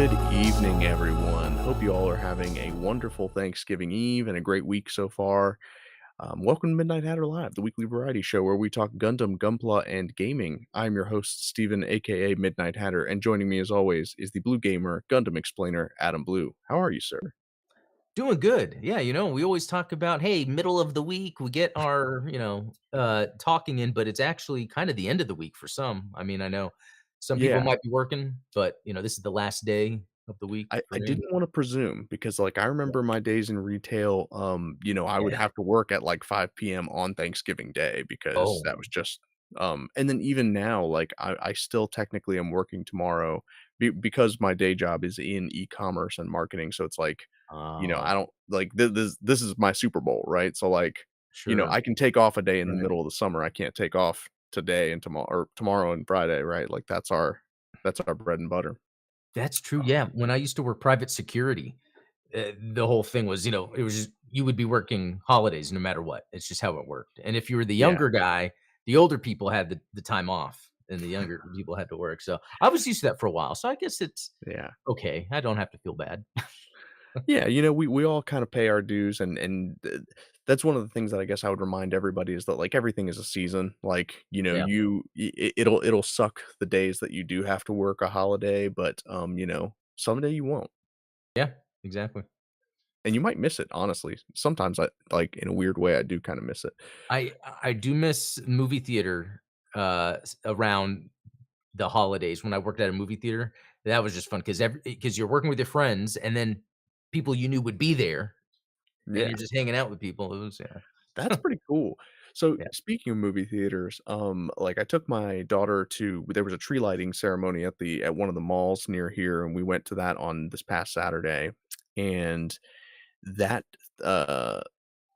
Good evening, everyone. Hope you all are having a wonderful Thanksgiving Eve and a great week so far. Welcome to Midnight Hatter Live, the weekly variety show where we talk Gundam, Gunpla, and gaming. I'm your host, Steven, aka Midnight Hatter, and joining me as always is the Blue Gamer Gundam Explainer, Adam Blue. How are you, sir? Doing good. Yeah, we always talk about, hey, middle of the week, we get our, talking in, but it's actually kind of the end of the week for some. I mean, I know some people Yeah, might be working, but this is the last day of the week I, for I me. didn't want to presume because, like, I Yeah. remember my days in retail. I would Yeah. have to work at like 5 p.m. on Thanksgiving Day because Oh, that was just. And then even now, like, I still technically am working tomorrow because my day job is in e-commerce and marketing. So it's like, oh, I don't like this is my Super Bowl, right? So like, sure. I can take off a day in the Right. middle of the summer. I can't take off today and tomorrow or tomorrow and Friday, right? Like that's our bread and butter. That's true. Yeah. When I used to work private security, the whole thing was, it was just you would be working holidays no matter what. It's just how it worked. And if you were the Yeah. younger guy, the older people had the time off and the younger people had to work. So I was used to that for a while. So I guess it's Yeah. okay. I don't have to feel bad. Yeah, we all kind of pay our dues, and that's one of the things that I guess I would remind everybody is that, like, everything is a season. Like, Yeah. it'll suck the days that you do have to work a holiday, but, someday you won't, Yeah, exactly. and you might miss it, honestly. Sometimes I like, in a weird way, I do kinda miss it. I do miss movie theater around the holidays when I worked at a movie theater. That was just fun because you're working with your friends and then people you knew would be there and Yeah. you're just hanging out with people. It was That's yeah. pretty cool. So, Yeah. speaking of movie theaters, like, I took my daughter to there was a tree lighting ceremony at one of the malls near here, and we went to that on this past Saturday, and that, uh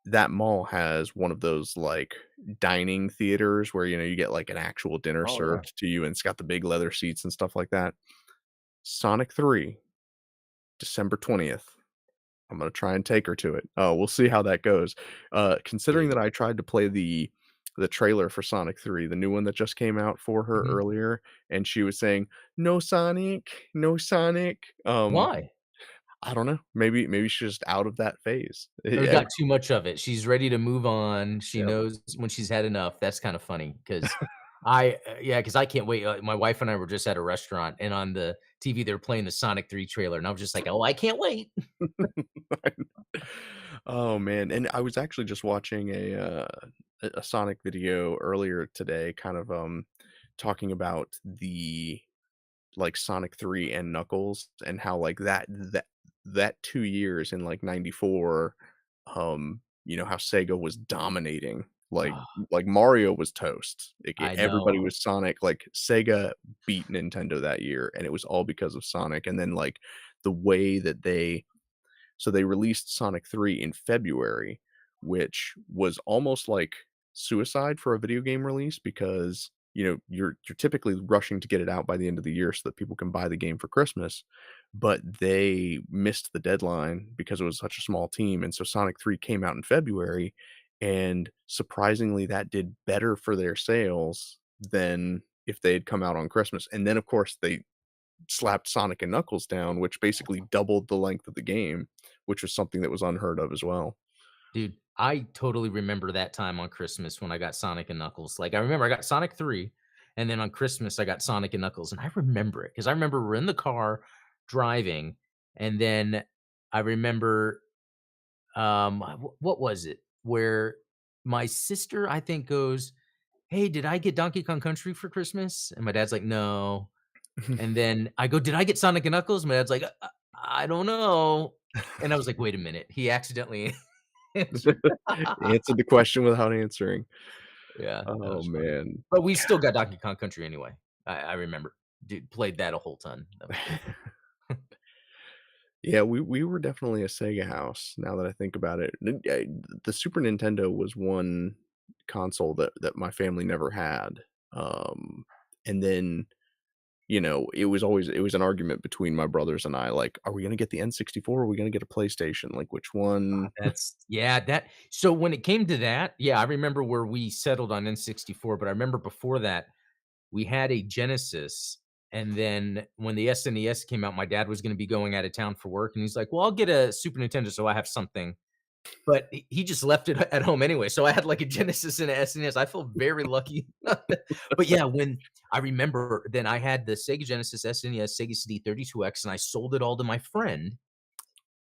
that mall has one of those, like, dining theaters where, you get, like, an actual dinner Oh, yeah. served to you, and it's got the big leather seats and stuff like that. Sonic 3, December 20th. I'm gonna try and take her to it. Oh, we'll see how that goes. Considering Big. that I tried to play the trailer for Sonic 3, the new one that just came out for her Mhm. earlier, and she was saying, "No Sonic, no Sonic." Why? I don't know. Maybe she's just out of that phase. Or Yeah, got too much of it. She's ready to move on. She yep. knows when she's had enough. That's kinda funny because yeah, because I can't wait. My wife and I were just at a restaurant, and on the TV, they were playing the Sonic 3 trailer, and I was just like, "Oh, I can't wait." Oh, man, and I was actually just watching a Sonic video earlier today, kind of, talking about the like Sonic 3 and Knuckles and how like that 2 years in like '94, how Sega was dominating. Like Ah, like Mario was toast. I Everybody know. was Sonic. Like Sega beat Nintendo that year, and it was all because of Sonic. And then like the way that they released Sonic 3 in February, which was almost like suicide for a video game release because, you're typically rushing to get it out by the end of the year so that people can buy the game for Christmas, but they missed the deadline because it was such a small team, and so Sonic 3 came out in February, and surprisingly, that did better for their sales than if they had come out on Christmas, and then, of course, they slapped Sonic and Knuckles down, which basically doubled the length of the game, which was something that was unheard of as well. Dude, I totally remember that time on Christmas when I got Sonic and Knuckles. Like, I remember I got Sonic 3, and then on Christmas, I got Sonic and Knuckles, and I remember it because I remember we're in the car driving, and then I remember, what was it? Where my sister, I think, goes, "Hey, did I get Donkey Kong Country for Christmas?" And my dad's like, "No." And then I go, "Did I get Sonic and Knuckles?" My dad's like, I don't know." And I was like, "Wait a minute." He accidentally answered. Answered the question without answering. Yeah, that Oh, was funny. man. But we still got Donkey Kong Country anyway. I remember. Dude, played that a whole ton. That was good. Yeah, we were definitely a Sega house now that I think about it. The Super Nintendo was one console that my family never had, and then, it was an argument between my brothers and I, like, "Are we gonna get the N64 or are we gonna get a PlayStation? Like, which one?" That's yeah, that so when it came to that, yeah, I remember where we settled on N64, but I remember before that, we had a Genesis, And then when the SNES came out, my dad was gonna be going out of town for work, and he's like, "Well, I'll get a Super Nintendo so I have something." But he just left it at home anyway, so I had, like, a Genesis and a SNES. I feel very lucky. But, yeah, when I remember then I had the Sega Genesis, SNES, Sega CD, 32X, and I sold it all to my friend,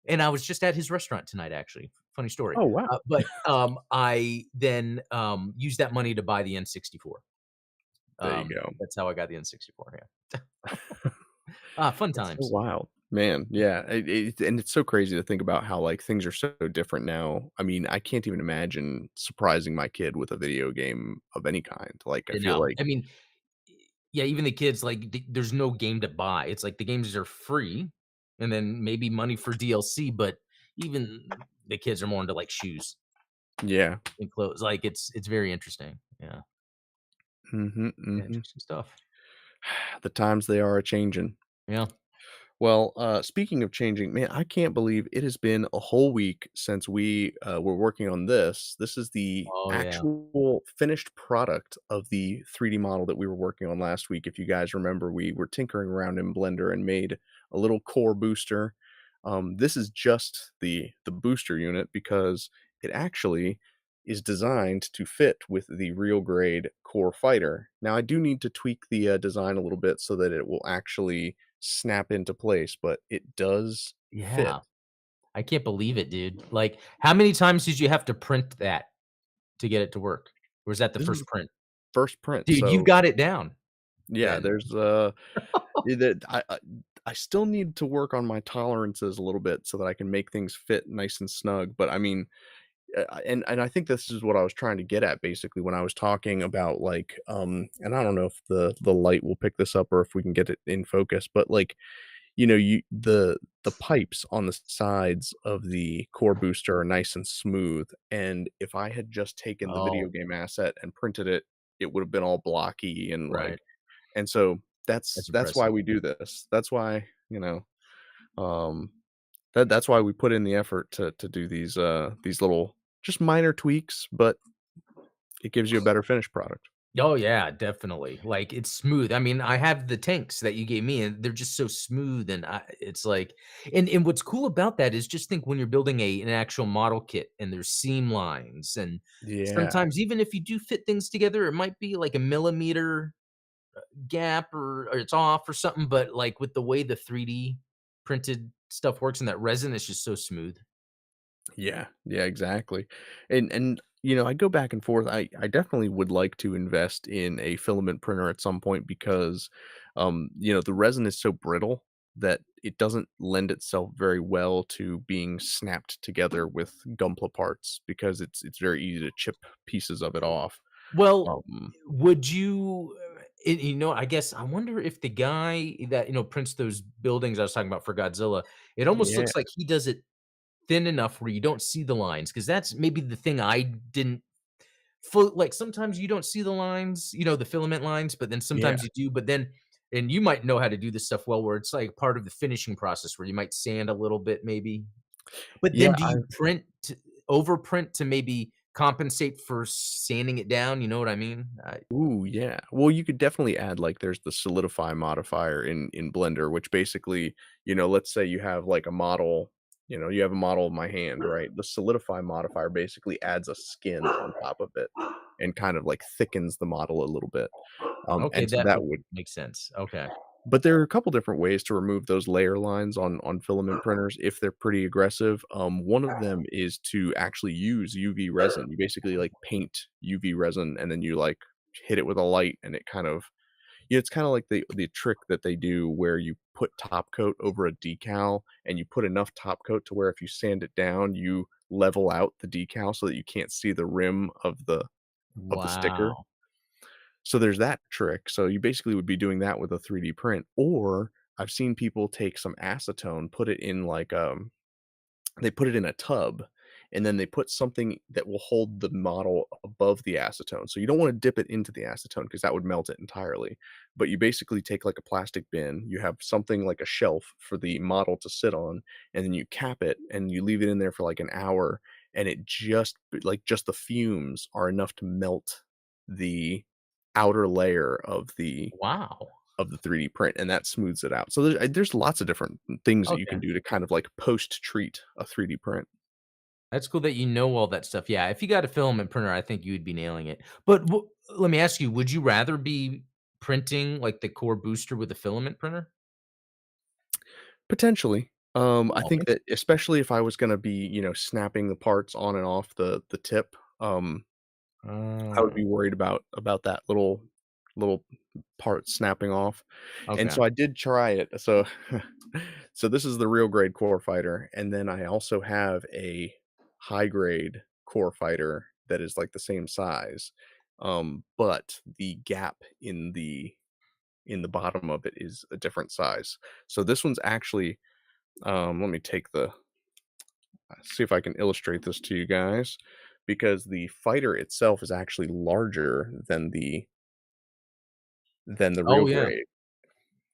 and I was just at his restaurant tonight, actually. Funny story. Oh, wow. I then, used that money to buy the N64. There you go. That's how I got the N64, yeah. Ah, fun It's so times. wild. Man, yeah, and it's so crazy to think about how, like, things are so different now. I mean, I can't even imagine surprising my kid with a video game of any kind. Like, I You feel know, like I mean, yeah, even the kids, like, there's no game to buy. It's like the games are free, and then maybe money for DLC, but even the kids are more into, like, shoes yeah. and clothes. Like, it's very interesting. Yeah. Mhm, Yeah, mhm. interesting stuff. The times they are a-changing. Yeah. Well, speaking of changing, man, I can't believe it has been a whole week since we were working on this. This is the Oh, yeah. actual finished product of the 3D model that we were working on last week. If you guys remember, we were tinkering around in Blender and made a little core booster. This is just the booster unit because it actually is designed to fit with the real grade core fighter. Now, I do need to tweak the design a little bit so that it will actually snap into place, but it does fit. Yeah. I can't believe it, dude. Like, how many times did you have to print that to get it to work? Or was that the This is the first print? first print, Dude, you've so got it down yeah, then. there's, that I still need to work on my tolerances a little bit so that I can make things fit nice and snug, but I mean, and I think this is what I was trying to get at basically when I was talking about, like, and I don't know if the light will pick this up or if we can get it in focus, but, like, you the pipes on the sides of the core booster are nice and smooth, and if I had just taken the video Oh, game asset and printed it, it would have been all blocky and, like, right. and so That's that's why impressive. we do this. That's why, um, that's why we put in the effort to do these little just minor tweaks, but it gives you a better finished product. Oh, yeah, definitely. Like, it's smooth. I mean, I have the tanks that you gave me, and they're just so smooth, and it's like and what's cool about that is just think when you're building an actual model kit and there's seam lines, and Yeah. sometimes even if you do fit things together, it might be like a millimeter gap or it's off or something, but, like, with the way the 3D printed stuff works and that resin is just so smooth. Yeah, yeah, exactly. And I go back and forth. I definitely would like to invest in a filament printer at some point because the resin is so brittle that it doesn't lend itself very well to being snapped together with Gunpla parts because it's very easy to chip pieces of it off. Well, Um, would you I guess I wonder if the guy that, prints those buildings I was talking about for Godzilla, it almost yeah, looks like he does it thin enough where you don't see the lines, because that's maybe the thing I didn't full like, sometimes you don't see the lines, the filament lines, but then yeah, sometimes you do, but then and you might know how to do this stuff well, where it's, like, part of the finishing process where you might sand a little bit maybe. But yeah. then do you overprint to maybe compensate for sanding it down, you know what I mean? Ooh, yeah. Well, you could definitely add, like, there's the solidify modifier in Blender, which basically, let's say you have like a model, you have a model of my hand, right? The solidify modifier basically adds a skin on top of it and kind of like thickens the model a little bit. Okay, And so that that would would, make sense. Okay. but there are a couple different ways to remove those layer lines on filament printers if they're pretty aggressive. One of them is to actually use UV resin. You basically like paint UV resin and then you like hit it with a light and it kind of it's kinda like the trick that they do where you put top coat over a decal and you put enough top coat to where if you sand it down, you level out the decal so that you can't see the rim of the sticker. Wow. So there's that trick. So you basically would be doing that with a 3D print, or I've seen people take some acetone, put it in like, they put it in a tub, and then they put something that will hold the model above the acetone. So you don't wanna dip it into the acetone because that would melt it entirely. But you basically take, like, a plastic bin, you have something like a shelf for the model to sit on, and then you cap it, and you leave it in there for, like, an hour, and it just the fumes are enough to melt the outer layer of the Wow. of the 3D print, and that smooths it out. So there's lots of different things that you can Okay. do to kind of like post treat a 3D print. That's cool that you know all that stuff. Yeah, if you got a filament printer, I think you would be nailing it. But let me ask you, would you rather be printing like the core booster with a filament printer? Potentially. I Oh, think that especially if I was gonna be, snapping the parts on and off the tip, I would oh, be worried about that little part snapping off. And okay. so I did try it. So so this is the real grade core fighter, and then I also have a high grade core fighter that is like the same size. But the gap in the bottom of it is a different size. So this one's actually let me take the see if I can illustrate this to you guys because the fighter itself is actually larger than the real Oh yeah. grade,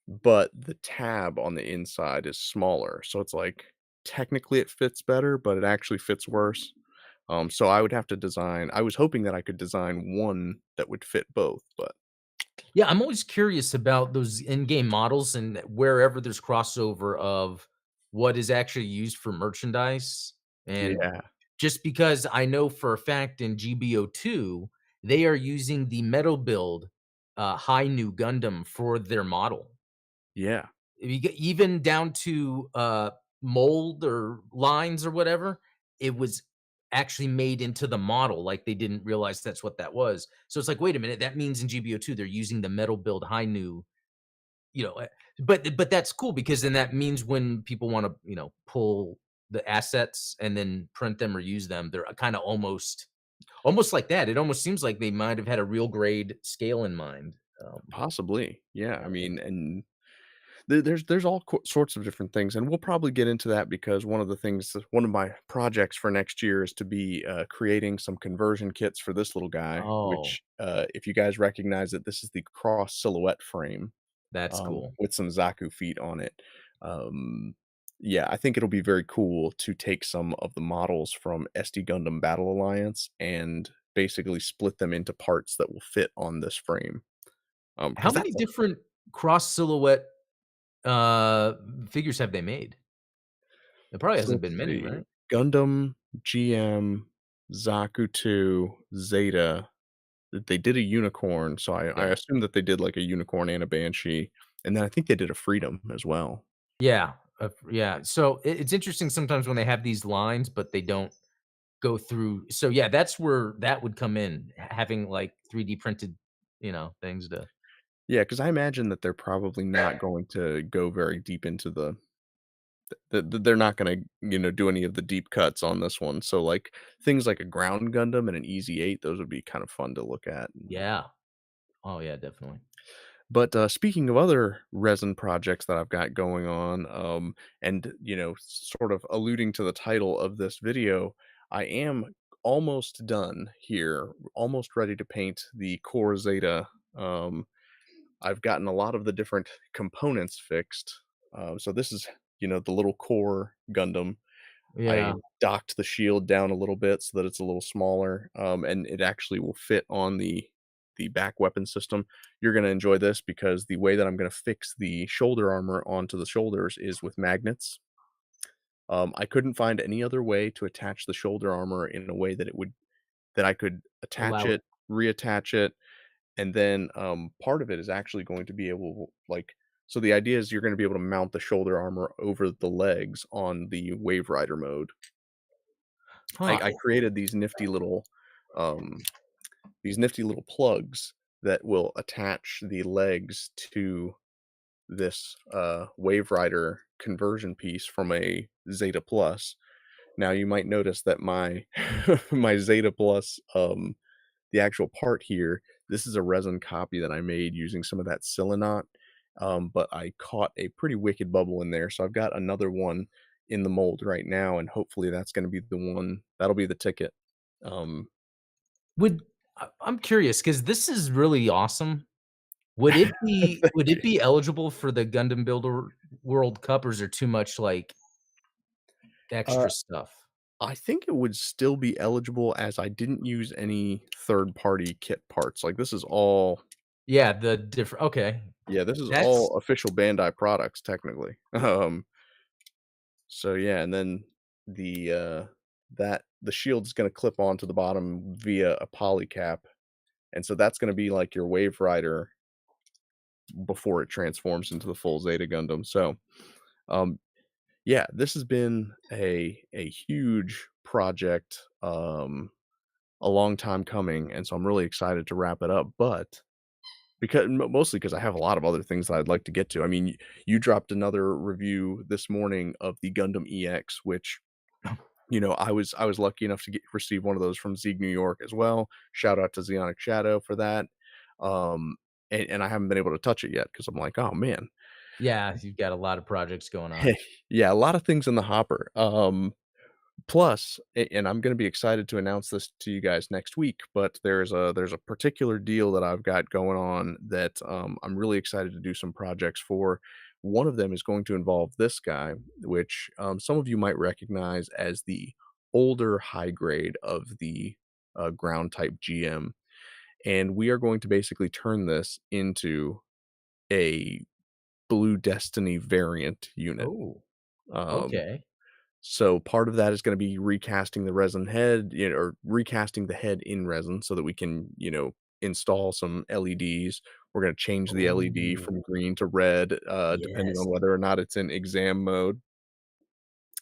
but the tab on the inside is smaller. So it's like technically it fits better, but it actually fits worse. So I would have to design. I was hoping that I could design one that would fit both, but Yeah, I'm always curious about those in-game models and wherever there's crossover of what is actually used for merchandise. And yeah, just because I know for a fact in GBO2, they are using the metal build high new Gundam for their model. yeah, You get even down to, mold or lines or whatever, it was actually made into the model, like, they didn't realize that's what that was. So it's like, "Wait a minute, that means in GBO2 they're using the metal build Hi-Nu," but that's cool because then that means when people wanna, pull the assets and then print them or use them, they're, kinda almost like that. It almost seems like they might have had a real grade scale in mind. possibly. Yeah, I Yeah. mean, and there's all sorts of different things, and we'll probably get into that because one of my projects for next year is to be creating some conversion kits for this little guy. Oh, Which, if you guys recognize it, this is the cross silhouette frame that's cool. with some Zaku feet on it. Um, yeah, I think it'll be very cool to take some of the models from SD Gundam Battle Alliance and basically split them into parts that will fit on this frame. How Because many that's different cross silhouette, uh, figures have they made? It probably So hasn't let's been many, see. right? Gundam, GM, Zaku 2, Zeta. They did a unicorn, so I Yeah. assume that they did like a unicorn and a banshee, and then I think they did a freedom as well. Yeah, yeah, so it's interesting sometimes when they have these lines, but they don't go through so, yeah, that's where that would come in, having, like, 3D printed, things to Yeah, because I imagine that they're probably not going to go very deep into they're not gonna, do any of the deep cuts on this one, so, like, things like a ground Gundam and an Easy 8, those would be kind of fun to look at. Yeah. Oh, yeah, definitely. But, speaking of other resin projects that I've got going on, and, sort of alluding to the title of this video, I am almost done here, almost ready to paint the Core Zeta. I've gotten a lot of the different components fixed. So this is, the little core Gundam. I Yeah. docked the shield down a little bit so that it's a little smaller, and it actually will fit on the back weapon system. You're gonna enjoy this because the way that I'm gonna fix the shoulder armor onto the shoulders is with magnets. I couldn't find any other way to attach the shoulder armor in a way that I could attach Allow it it, reattach it, and then part of it is actually going to be able like so the idea is you're going to be able to mount the shoulder armor over the legs on the Wave Rider mode. Huh. I created um, these nifty little plugs that will attach the legs to this Wave Rider conversion piece from a Zeta Plus. Now you might notice that my my Zeta Plus, the actual part here, this is a resin copy that I made using some of that Silinot, but I caught a pretty wicked bubble in there, so I've got another one in the mold right now, and hopefully that's gonna be the one that'll be the ticket. Um, Would I'm curious because this is really awesome. Would it be eligible for the Gundam Builder World Cup, or is there too much, like, uh, extra stuff? I think it would still be eligible as I didn't use any third party kit parts, like, this is all Yeah, the different okay. Yeah, this is That's all official Bandai products technically. So yeah, and then the shield's gonna clip onto the bottom via a poly cap, and so that's gonna be like your Wave Rider before it transforms into the full Zeta Gundam. So, um, yeah, this has been a huge project, a long time coming, and so I'm really excited to wrap it up. But because mostly because I have a lot of other things that I'd like to get to. I mean, you dropped another review this morning of the Gundam EX, which I was lucky enough to receive one of those from Zeeg New York as well. Shout out to Zeonic Shadow for that. Um, and I haven't been able to touch it yet because I'm like, oh man, yeah, you've got a lot of projects going on. yeah, a lot of things in the hopper. Plus, and I'm going to be excited to announce this to you guys next week. But there's a particular deal that I've got going on that I'm really excited to do some projects for. One of them is going to involve this guy, which some of you might recognize as the older high grade of the ground type GM, and we are going to basically turn this into a Blue Destiny variant unit. Oh, Um, okay. so part of that is gonna be recasting the resin head, or recasting the head in resin so that we can, install some LEDs. We're gonna change the LED from Oh, green to red, depending yes. on whether or not it's in exam mode.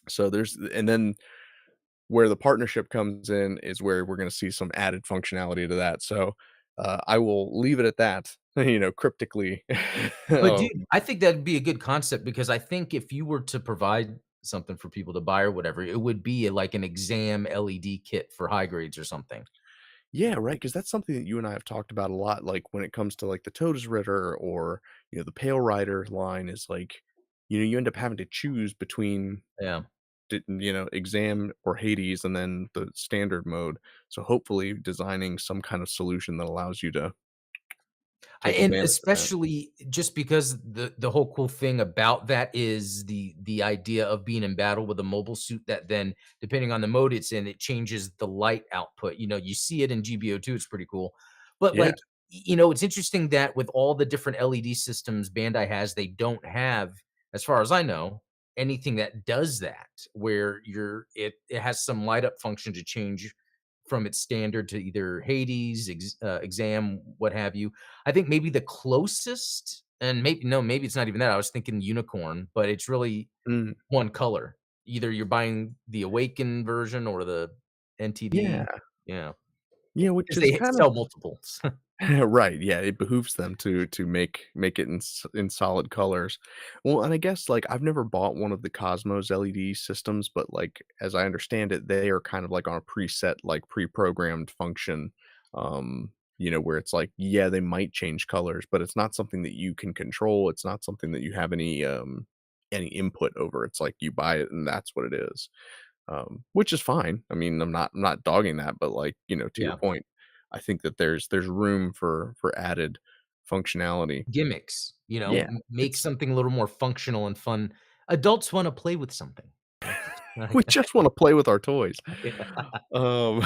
So and then where the partnership comes in is where we're gonna see some added functionality to that. So, I will leave it at that, cryptically. But dude, Um I think that'd be a good concept because I think if you were to provide something for people to buy or whatever, it would be like an exam LED kit for high grades or something. Yeah, right. Because that's something that you and I have talked about a lot, like, when it comes to, like, the Todesritter or, the Pale Rider line is, like, you end up having to choose between, Yeah. Exam or Hades and then the standard mode. So, hopefully, designing some kind of solution that allows you to I take and advantage of that. especially just because the whole cool thing about that is the idea of being in battle with a mobile suit that then, depending on the mode it's in, it changes the light output. You see it in GBO2, it's pretty cool. But, Yeah. like, it's interesting that with all the different LED systems Bandai has, they don't have, as far as I know, anything that does that, where it has some light up function to change from its standard to either Hades, exam, what have you. I think maybe the closest, and maybe no, maybe it's not even that. I was thinking unicorn, but it's really Mm. one color. Either you're buying the Awaken version or the Yeah. NTD. Yeah, Yeah, which because is they kind of sell multiples. right, yeah, it behooves them to make it in solid colors. Well, and I guess, like, I've never bought one of the Cosmos LED systems, but, like, as I understand it, they are kind of, like, on a preset, like, pre-programmed function, where it's like, yeah, they might change colors, but it's not something that you can control, it's not something that you have any input over, it's like you buy it and that's what it is, which is fine. I mean, I'm not dogging that, but, like, to your Yeah, point, I think that there's room for added functionality. gimmicks. Yeah, Make it's something a little more functional and fun. Adults want to play with something. we just wanna play with our toys. Yeah. Um,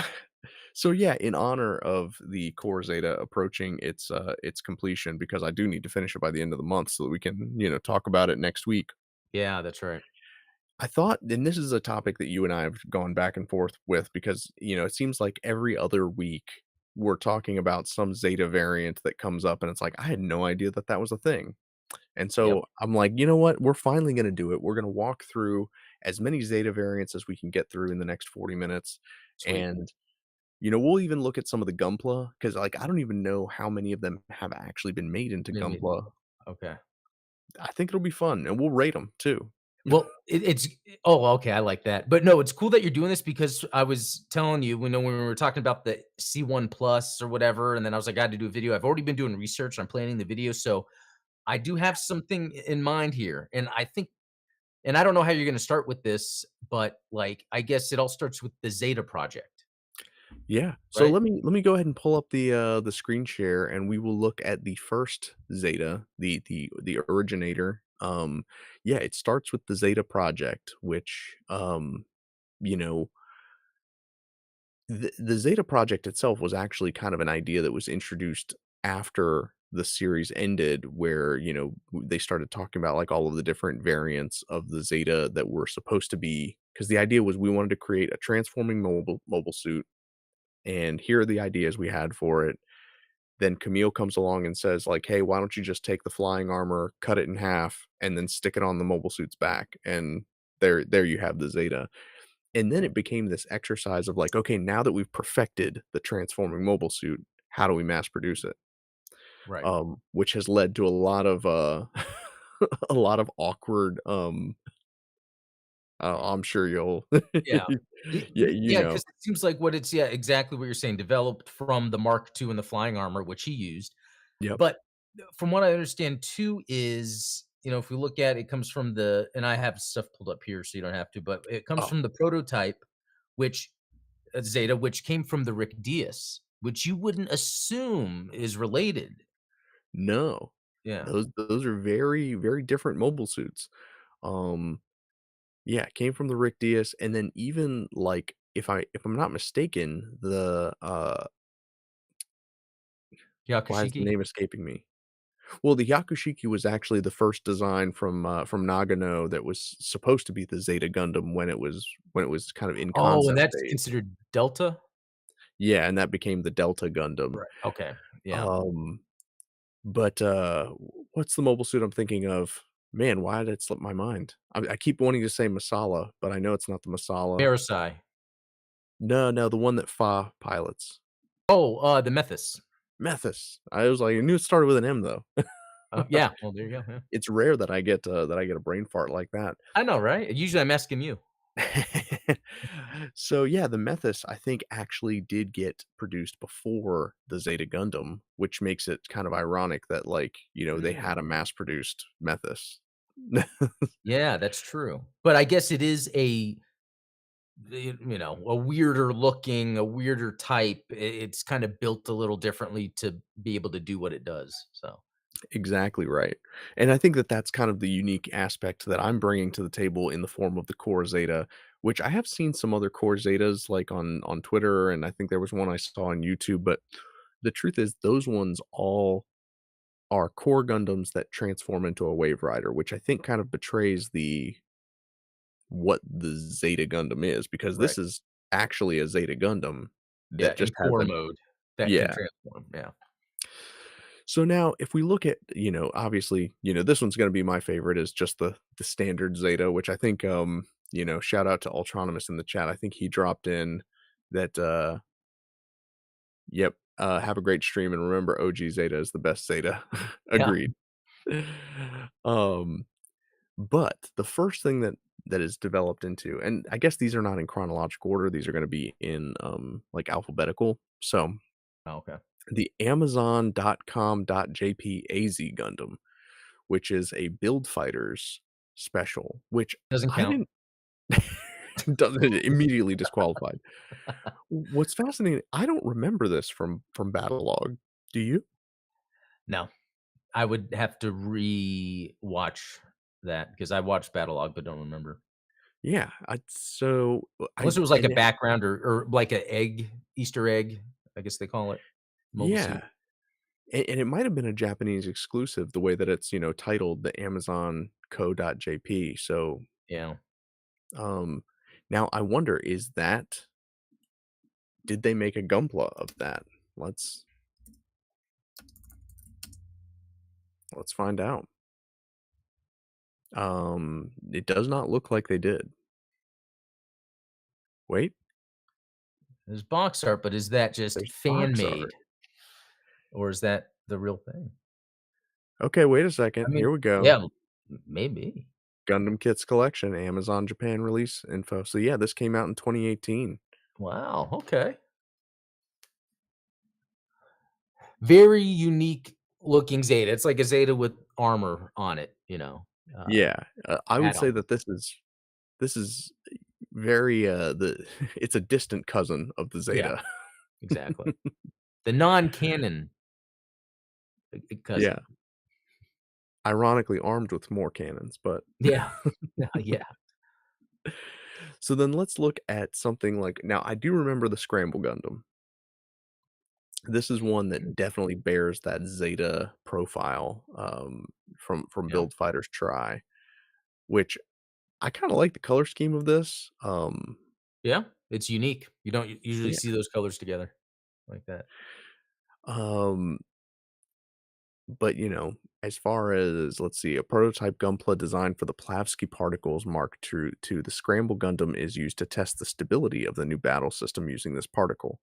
so yeah, in honor of the Core Zeta approaching its completion, because I do need to finish it by the end of the month so that we can, talk about it next week. Yeah, that's right. I thought, and this is a topic that you and I have gone back and forth with because, it seems like every other week we're talking about some Zeta variant that comes up, and it's like, I had no idea that that was a thing. And Yep. so I'm like, you know what? We're finally going to do it. We're going to walk through as many Zeta variants as we can get through in the next 40 minutes. Sweet. And, we'll even look at some of the Gunpla because, like, I don't even know how many of them have actually been made into Maybe. Gunpla. Okay. I think it'll be fun, and we'll rate them too. Well, it's oh, okay, I like that. But no, it's cool that you're doing this because I was telling you, when we were talking about the C1 Plus or whatever, and then I was like, I had to do a video. I've already been doing research. I'm planning the video. So I do have something in mind here. And I think, and I don't know how you're going to start with this, but like, I guess it all starts with the Zeta project, Yeah. So right? let me go ahead and pull up the screen share, and we will look at the first Zeta, the originator. Yeah, it starts with the Zeta project, which you know, the Zeta project itself was actually kind of an idea that was introduced after the series ended where, they started talking about, like, all of the different variants of the Zeta that were supposed to be, because the idea was we wanted to create a transforming mobile suit, and here are the ideas we had for it. Then Camille comes along and says, like, "Hey, why don't you just take the flying armor, cut it in half, and then stick it on the mobile suit's back?" And there you have the Zeta. And then it became this exercise of like, okay, now that we've perfected the transforming mobile suit, how do we mass produce it? Right. Which has led to a lot of a lot of awkward I'm sure you'll Yeah. yeah, Yeah, because it seems like what it's, yeah, exactly what you're saying, developed from the Mark II and the flying armor, which he used. Yep. But, from what I understand too is, if we look at it comes from and I have stuff pulled up here so you don't have to, but it comes Oh, from the prototype, which Zeta, which came from the Rick Dias, which you wouldn't assume is related. no. Yeah. Those are very, very different mobile suits. Um, yeah, it came from the Rick Dias, and then even, like, if I'm not mistaken, why is the Yakushiki? name escaping me? Well, the Yakushiki was actually the first design from Nagano that was supposed to be the Zeta Gundam when it was kind of in Oh, and concept that's phase. considered Delta? Yeah, and that became the Delta Gundam. Right. Okay. Yeah. Um, but, what's the mobile suit I'm thinking of? Man, why did it slip my mind? I keep wanting to say Masala, but I know it's not the Masala. Marasai. No, no, the one that Fa pilots. Oh, the Methus. Methus. I was like, I knew it started with an M, though. Yeah. Well, there you go, yeah. It's rare that I get a brain fart like that. I know, right? Usually I'm asking you. So, yeah, the Methus, I think, actually did get produced before the Zeta Gundam, which makes it kind of ironic that, like, they had a Mm. mass-produced Methus. Yeah, that's true. But I guess it is a weirder looking, a weirder type. It's kind of built a little differently to be able to do what it does. So, Exactly right, and I think that that's kind of the unique aspect that I'm bringing to the table in the form of the Core Zeta, which I have seen some other Core Zetas, like, on Twitter, and I think there was one I saw on YouTube, but the truth is those ones all are core Gundams that transform into a Wave Rider, which I think kind of betrays the what the Zeta Gundam is, because right. this is actually a Zeta Gundam Yeah, that in just has core a mode that can yeah. transform. Yeah. So now if we look at, obviously, this one's gonna be my favorite is just the standard Zeta, which I think, shout out to Ultronymous in the chat. I think he dropped in that, yep, have a great stream and remember OG Zeta is the best Zeta. Yeah. Agreed. Um But the first thing that is developed into, and I guess these are not in chronological order, these are gonna be in, like, alphabetical. So, Oh, okay. the Amazon.com.jp AZ Gundam, which is a Build Fighters special, which Doesn't I count. didn't doesn't immediately disqualified. What's fascinating, I don't remember this from Battlelog. Do you? No. I would have to re-watch that because I watched Battlelog but don't remember. Yeah, I so, I Unless it was like a and it background or like a Easter egg, I guess they call it, mobile suit. yeah. And it might have been a Japanese exclusive the way that it's, titled the Amazon Co.jp. So, Yeah. um, now I wonder, did they make a Gunpla of that? Let's let's find out. It does not look like they did. Wait, There's box art, but is that just there's fan box made art. or is that the real thing? Okay, wait a I second. mean, Here we go. yeah, maybe. Gundam Kits Collection, Amazon Japan release info. So yeah, this came out in 2018. Wow, okay. Very unique looking Zeta. It's like a Zeta with armor on it, Yeah, I would say add-on. that this is very the it's a distant cousin of the Yeah, Zeta. exactly. The non-canon Yeah, cousin. ironically armed with more cannons, but Yeah. Yeah. so then let's look at something like, now I do remember the Scramble Gundam. This is one that definitely bears that Zeta profile, from Yeah. Build Fighters Try, which I kinda like the color scheme of this, Yeah, it's unique. You don't usually yeah, see those colors together like that. um, but, as far as, let's see, a prototype Gunpla designed for the Plavsky particles Mark II, the Scramble Gundam is used to test the stability of the new battle system using this particle.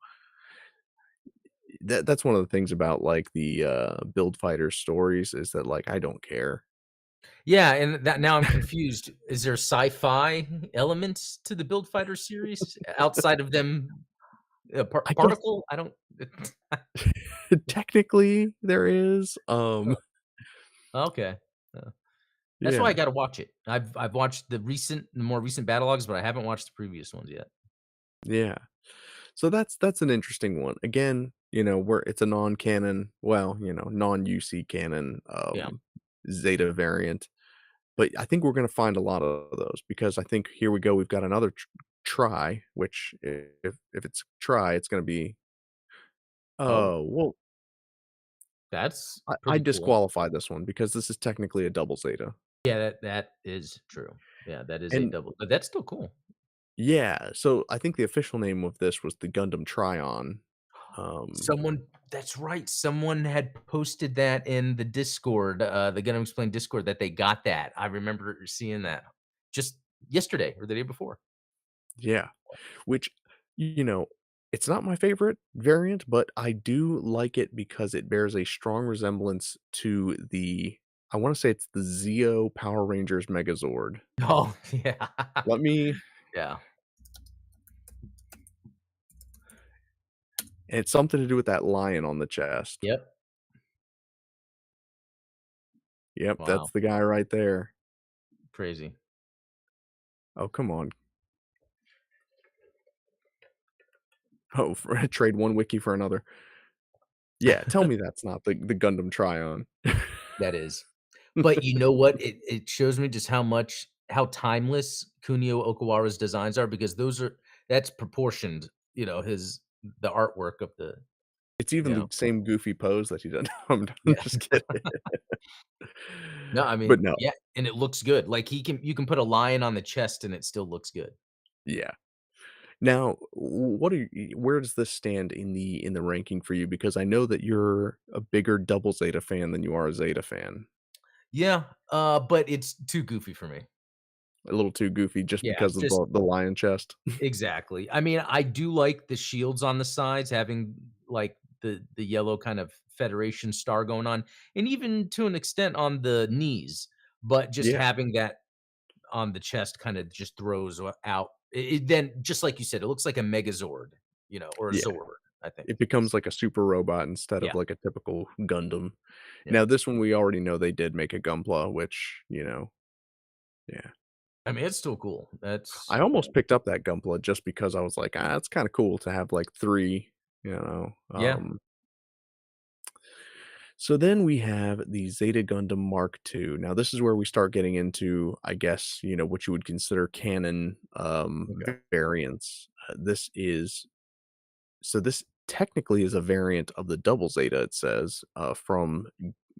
That's one of the things about, like, the, Build Fighters stories is that, like, I don't care. Yeah, and that now I'm confused. Is there sci-fi elements to the Build Fighter series outside of them I guess particle? I don't technically there is, Okay. Uh, that's why I yeah, gotta watch it. I've watched the more recent Battlelogs, but I haven't watched the previous ones yet. yeah. So that's an interesting one. Again, where it's a non-canon, well, non-UC canon, Yeah. Zeta variant, but I think we're gonna find a lot of those because I think here we go, we've got another try, which if it's try, it's gonna be Oh, well, that's I pretty cool. disqualify this one because this is technically a double Zeta. Yeah, that is true. Yeah, that is a And double but that's still cool. yeah, so I think the official name of this was the Gundam Tryon. Um, Someone that's right, someone had posted that in the Discord, the Gundam Explained Discord that they got that. I remember seeing that just yesterday or the day before. yeah, which, you know, it's not my favorite variant, but I do like it because it bears a strong resemblance to I wanna say it's the Zeo Power Rangers Megazord. Oh, yeah. Let me Yeah. It's something to do with that lion on the chest. Yep. Yep, Wow, that's the guy right there. crazy. Oh, come on. Oh, trade one wiki for another. Yeah, tell me that's not the Gundam Tryon. That is. But you know what? It shows me just how timeless Kunio Okawara's designs are because that's proportioned, his the artwork of the It's even you the know same goofy pose that he does. I'm yeah. just kidding. No, I But mean, no, yeah, and it looks good. Like, you can put a lion on the chest and it still looks good. yeah. Now, where does this stand in the ranking for you? Because I know that you're a bigger Double Zeta fan than you are a Zeta fan. Yeah, but it's too goofy for me. A little too goofy just Yeah, because of just the lion chest. exactly. I mean, I do like the shields on the sides having, like, the yellow kind of Federation star going on, and even to an extent on the knees, but just Yeah, having that on the chest kinda just throws out then just like you said, it looks like a Megazord, or a yeah. Zord, I think It is becomes like a super robot instead of yeah, like a typical Gundam. yeah. Now, this one we already know they did make a Gunpla, which, yeah. I mean, it's still cool. That's I almost picked up that Gunpla just because I was like, "Ah, it's kinda cool to have, like, 3," you know? yeah, So then we have the Zeta Gundam Mark II. Now this is where we start getting into, I guess, what you would consider canon, okay. variants. This technically is a variant of the Double Zeta, it says, from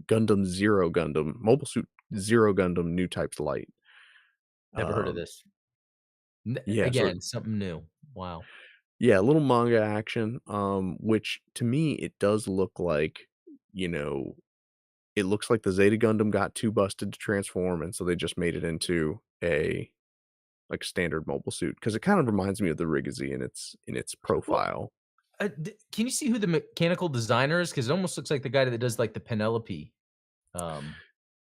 Gundam Zero Gundam, Mobile Suit Zero Gundam New Types Light. Never heard of Um, this. yeah, so Again, something new. Wow. yeah, a little manga action, which to me it does look like, you know, it looks like the Zeta Gundam got too busted to transform, and so they just made it into a, like, standard mobile suit because it kind of reminds me of the Rigazzi in its Well, profile. can you see who the mechanical designer is? Because it almost looks like the guy that does, like, the Penelope, um,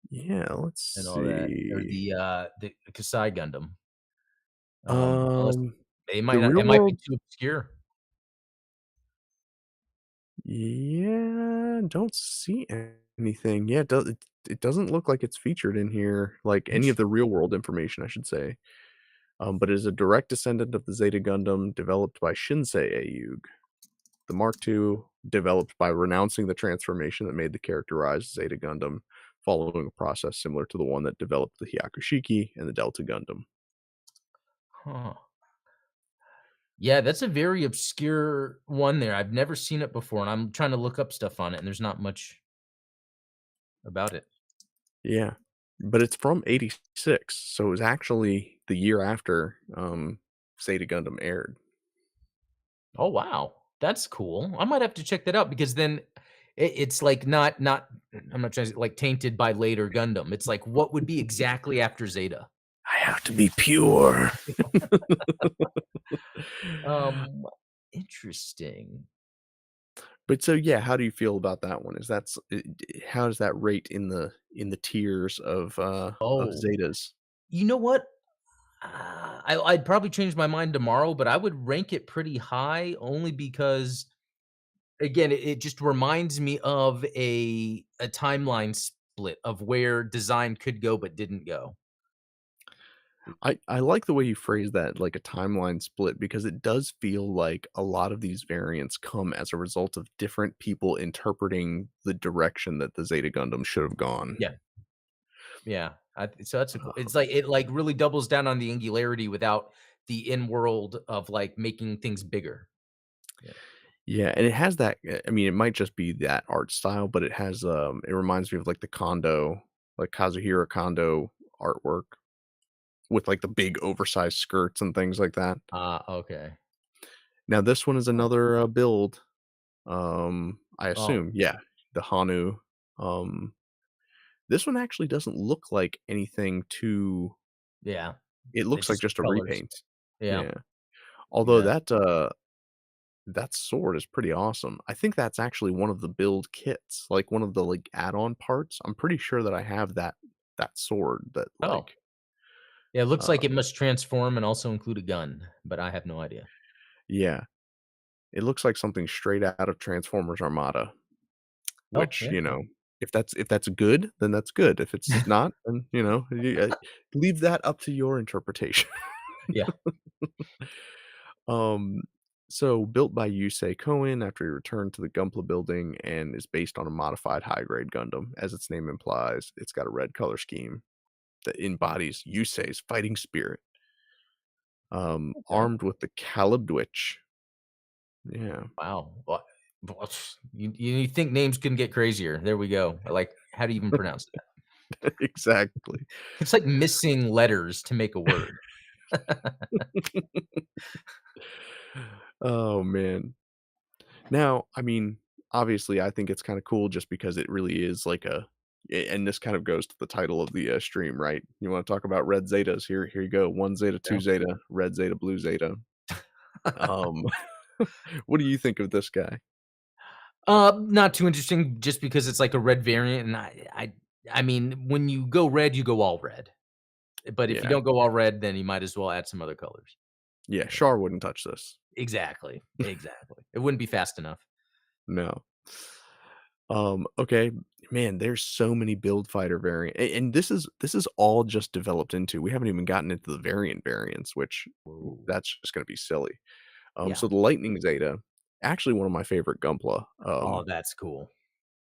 Yeah, let's and all that, or see. the Kasai Gundam. Unless Um, the it real might be world too obscure. yeah, don't see anything. Yeah, it doesn't look like it's featured in here, like, any of the real world information, I should say. But it is a direct descendant of the Zeta Gundam developed by Shinsei Aoyuge. The Mark II, developed by renouncing the transformation that made the character rise Zeta Gundam, following a process similar to the one that developed the Hyakushiki and the Delta Gundam. Huh. Yeah, that's a very obscure one there. I've never seen it before, and I'm trying to look up stuff on it, and there's not much about it. Yeah, but it's from '86, so it was actually the year after, Zeta Gundam aired. Oh, wow. That's cool. I might have to check that out because then it's like not I'm not trying to like tainted by later Gundam. It's like what would be exactly after Zeta? I have to be pure. Um, interesting. But so, yeah, how do you feel about that one? Is that's how does that rate in the tiers of Oh, Zetas? you know what? I'd probably change my mind tomorrow, but I would rank it pretty high only because again, it just reminds me of a timeline split of where design could go but didn't go. I like the way you phrase that, like a timeline split, because it does feel like a lot of these variants come as a result of different people interpreting the direction that the Zeta Gundam should have gone. Yeah, yeah. So that's a cool. Uh, It's like it like really doubles down on the angularity without the in world of like making things bigger. Yeah. yeah, and it has that. I mean, it might just be that art style, but it has. It reminds me of like the Kondo, like Kazuhira Kondo artwork with like the big oversized skirts and things like that. Ah, okay. Now, this one is Huh. another build. I Oh, assume, yeah, the Hanu. Um, This one actually doesn't look like anything too yeah. it It's looks like just just a colors. repaint. Yeah. Yeah. Although Yeah. that sword is pretty awesome. I think that's actually one of the build kits, like, one of the, like, add-on parts. I'm pretty sure that I have that sword that, Oh. like, Yeah, it looks uh like it must transform and also include a gun, but I have no idea. yeah. It looks like something straight out of Transformers Armada, Oh, which, yeah. if that's good, then that's good. If it's not, then, leave that up to your interpretation. Yeah. Um, so built by Yusei Cohen after he returned to the Gunpla building and is based on a modified high-grade Gundam. As its name implies, it's got a red color scheme that embodies Yusei's fighting spirit. Okay. Armed with the Calibdwitch. Yeah, Wow. Well, you think names couldn't get crazier. There we go. Like, how do you even pronounce that? exactly. It's like missing letters to make a word. Oh man. Now, I mean, obviously, I think it's kinda cool just because it really is like and this kind of goes to the title of the, stream, right? You wanna talk about red Zetas? Here you go. 1 Zeta, Yeah. 2 Zeta, red Zeta, blue Zeta. Um, what do you think of this guy? Not too interesting just because it's like a red variant, and I mean, when you go red, you go all red. But if you Yeah. don't go all red, then you might as well add some other colors. Yeah, Yeah. Char wouldn't touch this. Exactly. Exactly. It wouldn't be fast enough. No. Okay. Man, there's so many build fighter and this is all just developed into. We haven't even gotten into the variants, which Whoa. that's just gonna be silly. Yeah. So the Lightning Zeta, actually one of my favorite Gunpla. Oh, that's cool.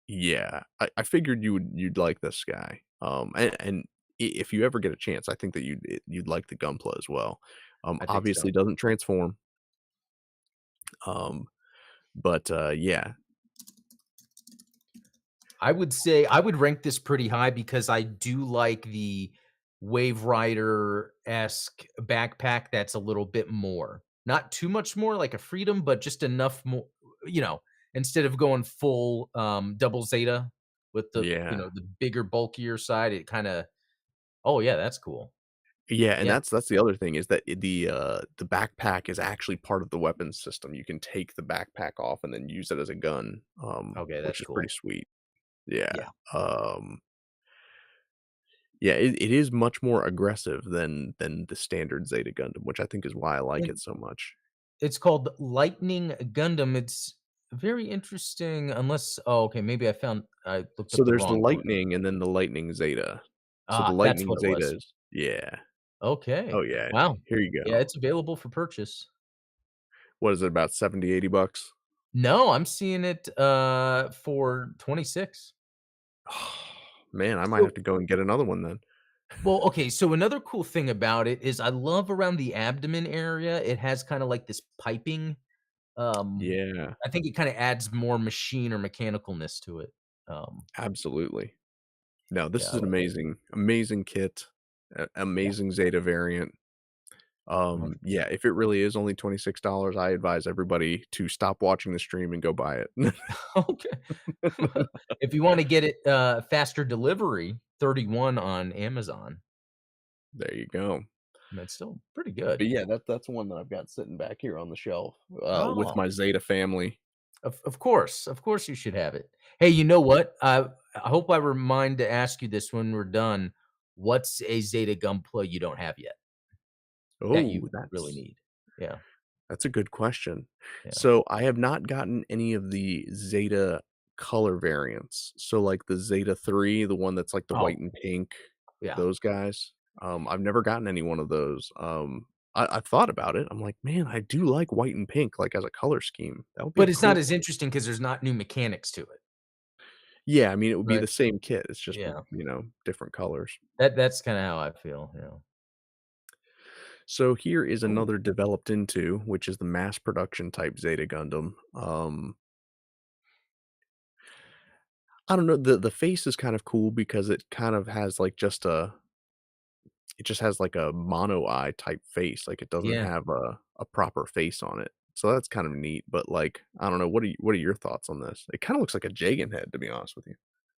Yeah, I figured you'd like this guy. And if you ever get a chance, I think that you'd like the Gunpla as well. I think so. Obviously doesn't transform. Um, but yeah, I would say I would rank this pretty high because I do like the Wave Rider-esque backpack that's a little bit more. Not too much more like a Freedom, but just enough more, you know, instead of going full, double Zeta with yeah, the bigger, bulkier side, it kinda oh, yeah, that's cool. yeah, and Yeah. that's the other thing is that the backpack is actually part of the weapons system. You can take the backpack off and then use it as a gun, Okay, which that's is pretty cool. sweet. Yeah. Yeah. Um, yeah, it is much more aggressive than the standard Zeta Gundam, which I think is why I like it And so much. it's called Lightning Gundam. It's very interesting unless oh, okay, maybe I looked So up the there's the wrong one. Lightning and then the Lightning Zeta. So the Ah, that's Lightning what it Zeta was. is yeah. Oh, Okay. yeah. Wow. Here you Yeah, go. it's available for purchase. What is it, about 70, $80? No, I'm seeing it, for 26. Man, I might So have to go and get another one then. Well, okay, so another cool thing about it is I love around the abdomen area, it has kinda like this piping, um, Yeah, I think it kinda adds more machine or mechanicalness to it. Um, absolutely. No, this yeah, is I an like it. amazing kit, Yeah. amazing Zeta variant. Yeah, if it really is only $26, I advise everybody to stop watching the stream and go buy it. Okay. If you wanna get it, faster delivery, 31 on Amazon, There you go. and that's still pretty good. But yeah, that's one that I've got sitting back here on the shelf, with Oh, my Zeta family. of course you should have it. Hey, you know what? I hope I remind to ask you this when we're done. What's a Zeta Gunpla you don't have yet that Oh, you really need? Yeah, that's a good question. yeah. So, I have not gotten any of the Zeta color variants. So, like, the Zeta 3, the one that's, like, the Oh, white and pink, yeah. those guys, I've never gotten any one of those. I've thought about it. I'm like, "Man, I do like white and pink, like, as a color scheme. That would be a But it's not cool as one." interesting because there's not new mechanics to it, Yeah, I mean, it would be right? the same kit, it's just, Yeah. different colors. That's kinda how I feel, yeah. So, here is Cool. another developed into, which is the mass production type Zeta Gundam. I don't know, the face is kind of cool because it kind of has, like, it just has, like, a mono eye type face, like, it doesn't Yeah. have a proper face on it. So that's kind of neat, but, like, I don't know, what are your thoughts on this? It kinda looks like a Jagan head, to be honest with you.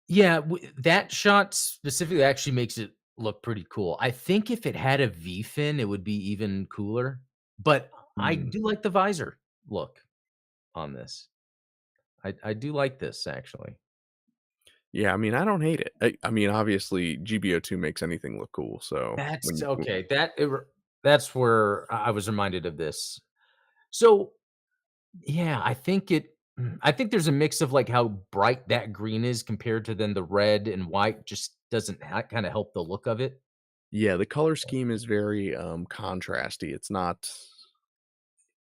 Yeah, that shot specifically actually makes it look pretty cool. I think if it had a V fin, it would be even cooler, but I Hmm. do like the visor look on this. I do like this actually. Yeah, I mean, I don't hate it. I mean, obviously, GBO2 makes anything look cool, so That's when you okay, that's where I was reminded of this. So, yeah, I think there's a mix of, like, how bright that green is compared to then the red and white just doesn't kinda help the look of it. yeah, the color scheme is very, contrasty. It's not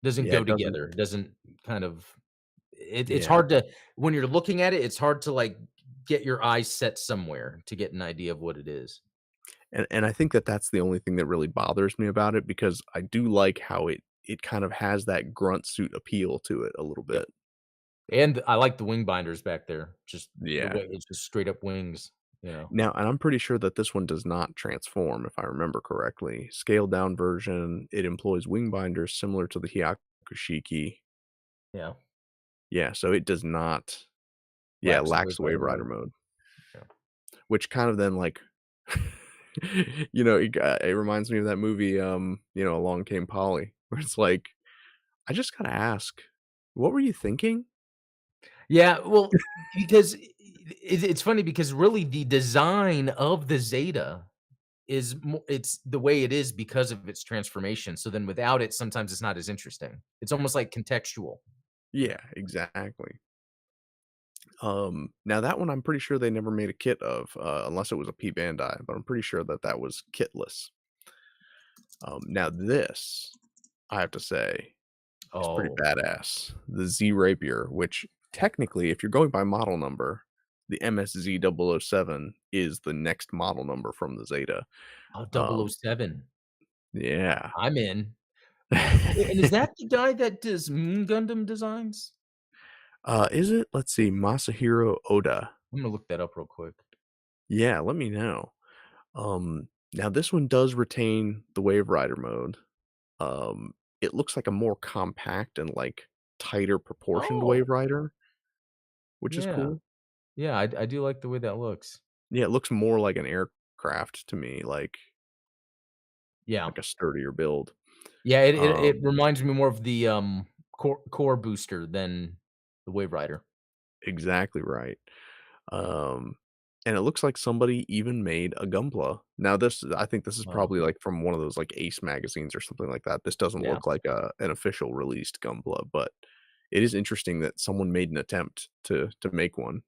Doesn't yeah, go it doesn't together, doesn't kind of it's yeah. hard to when you're looking at it, it's hard to, like, get your eyes set somewhere to get an idea of what it is. And I think that that's the only thing that really bothers me about it because I do like how it kind of has that grunt suit appeal to it a little Yep, bit. and I like the wing binders back there, just the Yeah. way it's just straight up wings, you know? Now and I'm pretty sure that this one does not transform, if I remember correctly. Scaled down version, it employs wing binders similar to the Hyakushiki. Yeah, Yeah, so it does not yeah, lacks the Wave lacks the Wave Rider Rider mode. mode, Yeah. which kind of then, like it reminds me of that movie, Along Came Polly, where it's like, I just gotta ask, what were you thinking? Yeah, well, because it's funny because really the design of the Zeta it's the way it is because of its transformation, so then without it, sometimes it's not as interesting. It's almost like contextual. Yeah, exactly. Now that one I'm pretty sure they never made a kit of, unless it was a P Bandai, but I'm pretty sure that that was kitless. Now this, I have to say, is pretty Oh, badass. The Z Rapier, which technically, if you're going by model number, the MSZ007 is the next model number from the Zeta. oh, double oh Um, 007. yeah. I'm in. And is that the guy that does Moon Gundam designs? Is it? Let's see, Masahiro Oda. I'm gonna look that up real quick. Yeah, let me know. Now this one does retain the Wave Rider mode. It looks like a more compact and, like, tighter proportioned Oh, Wave Rider, which is yeah. cool. Yeah, I do like the way that looks. Yeah, it looks more like an aircraft to me, Yeah. like a sturdier build. Yeah, it Um, reminds me more of the, core booster than the Wave Rider. exactly right. Um, and it looks like somebody even made a Gunpla. Now this I think this is Oh, probably, like, from one of those, like, Ace magazines or something like that. This doesn't yeah. look like an official released Gunpla, but it is interesting that someone made an attempt to make one.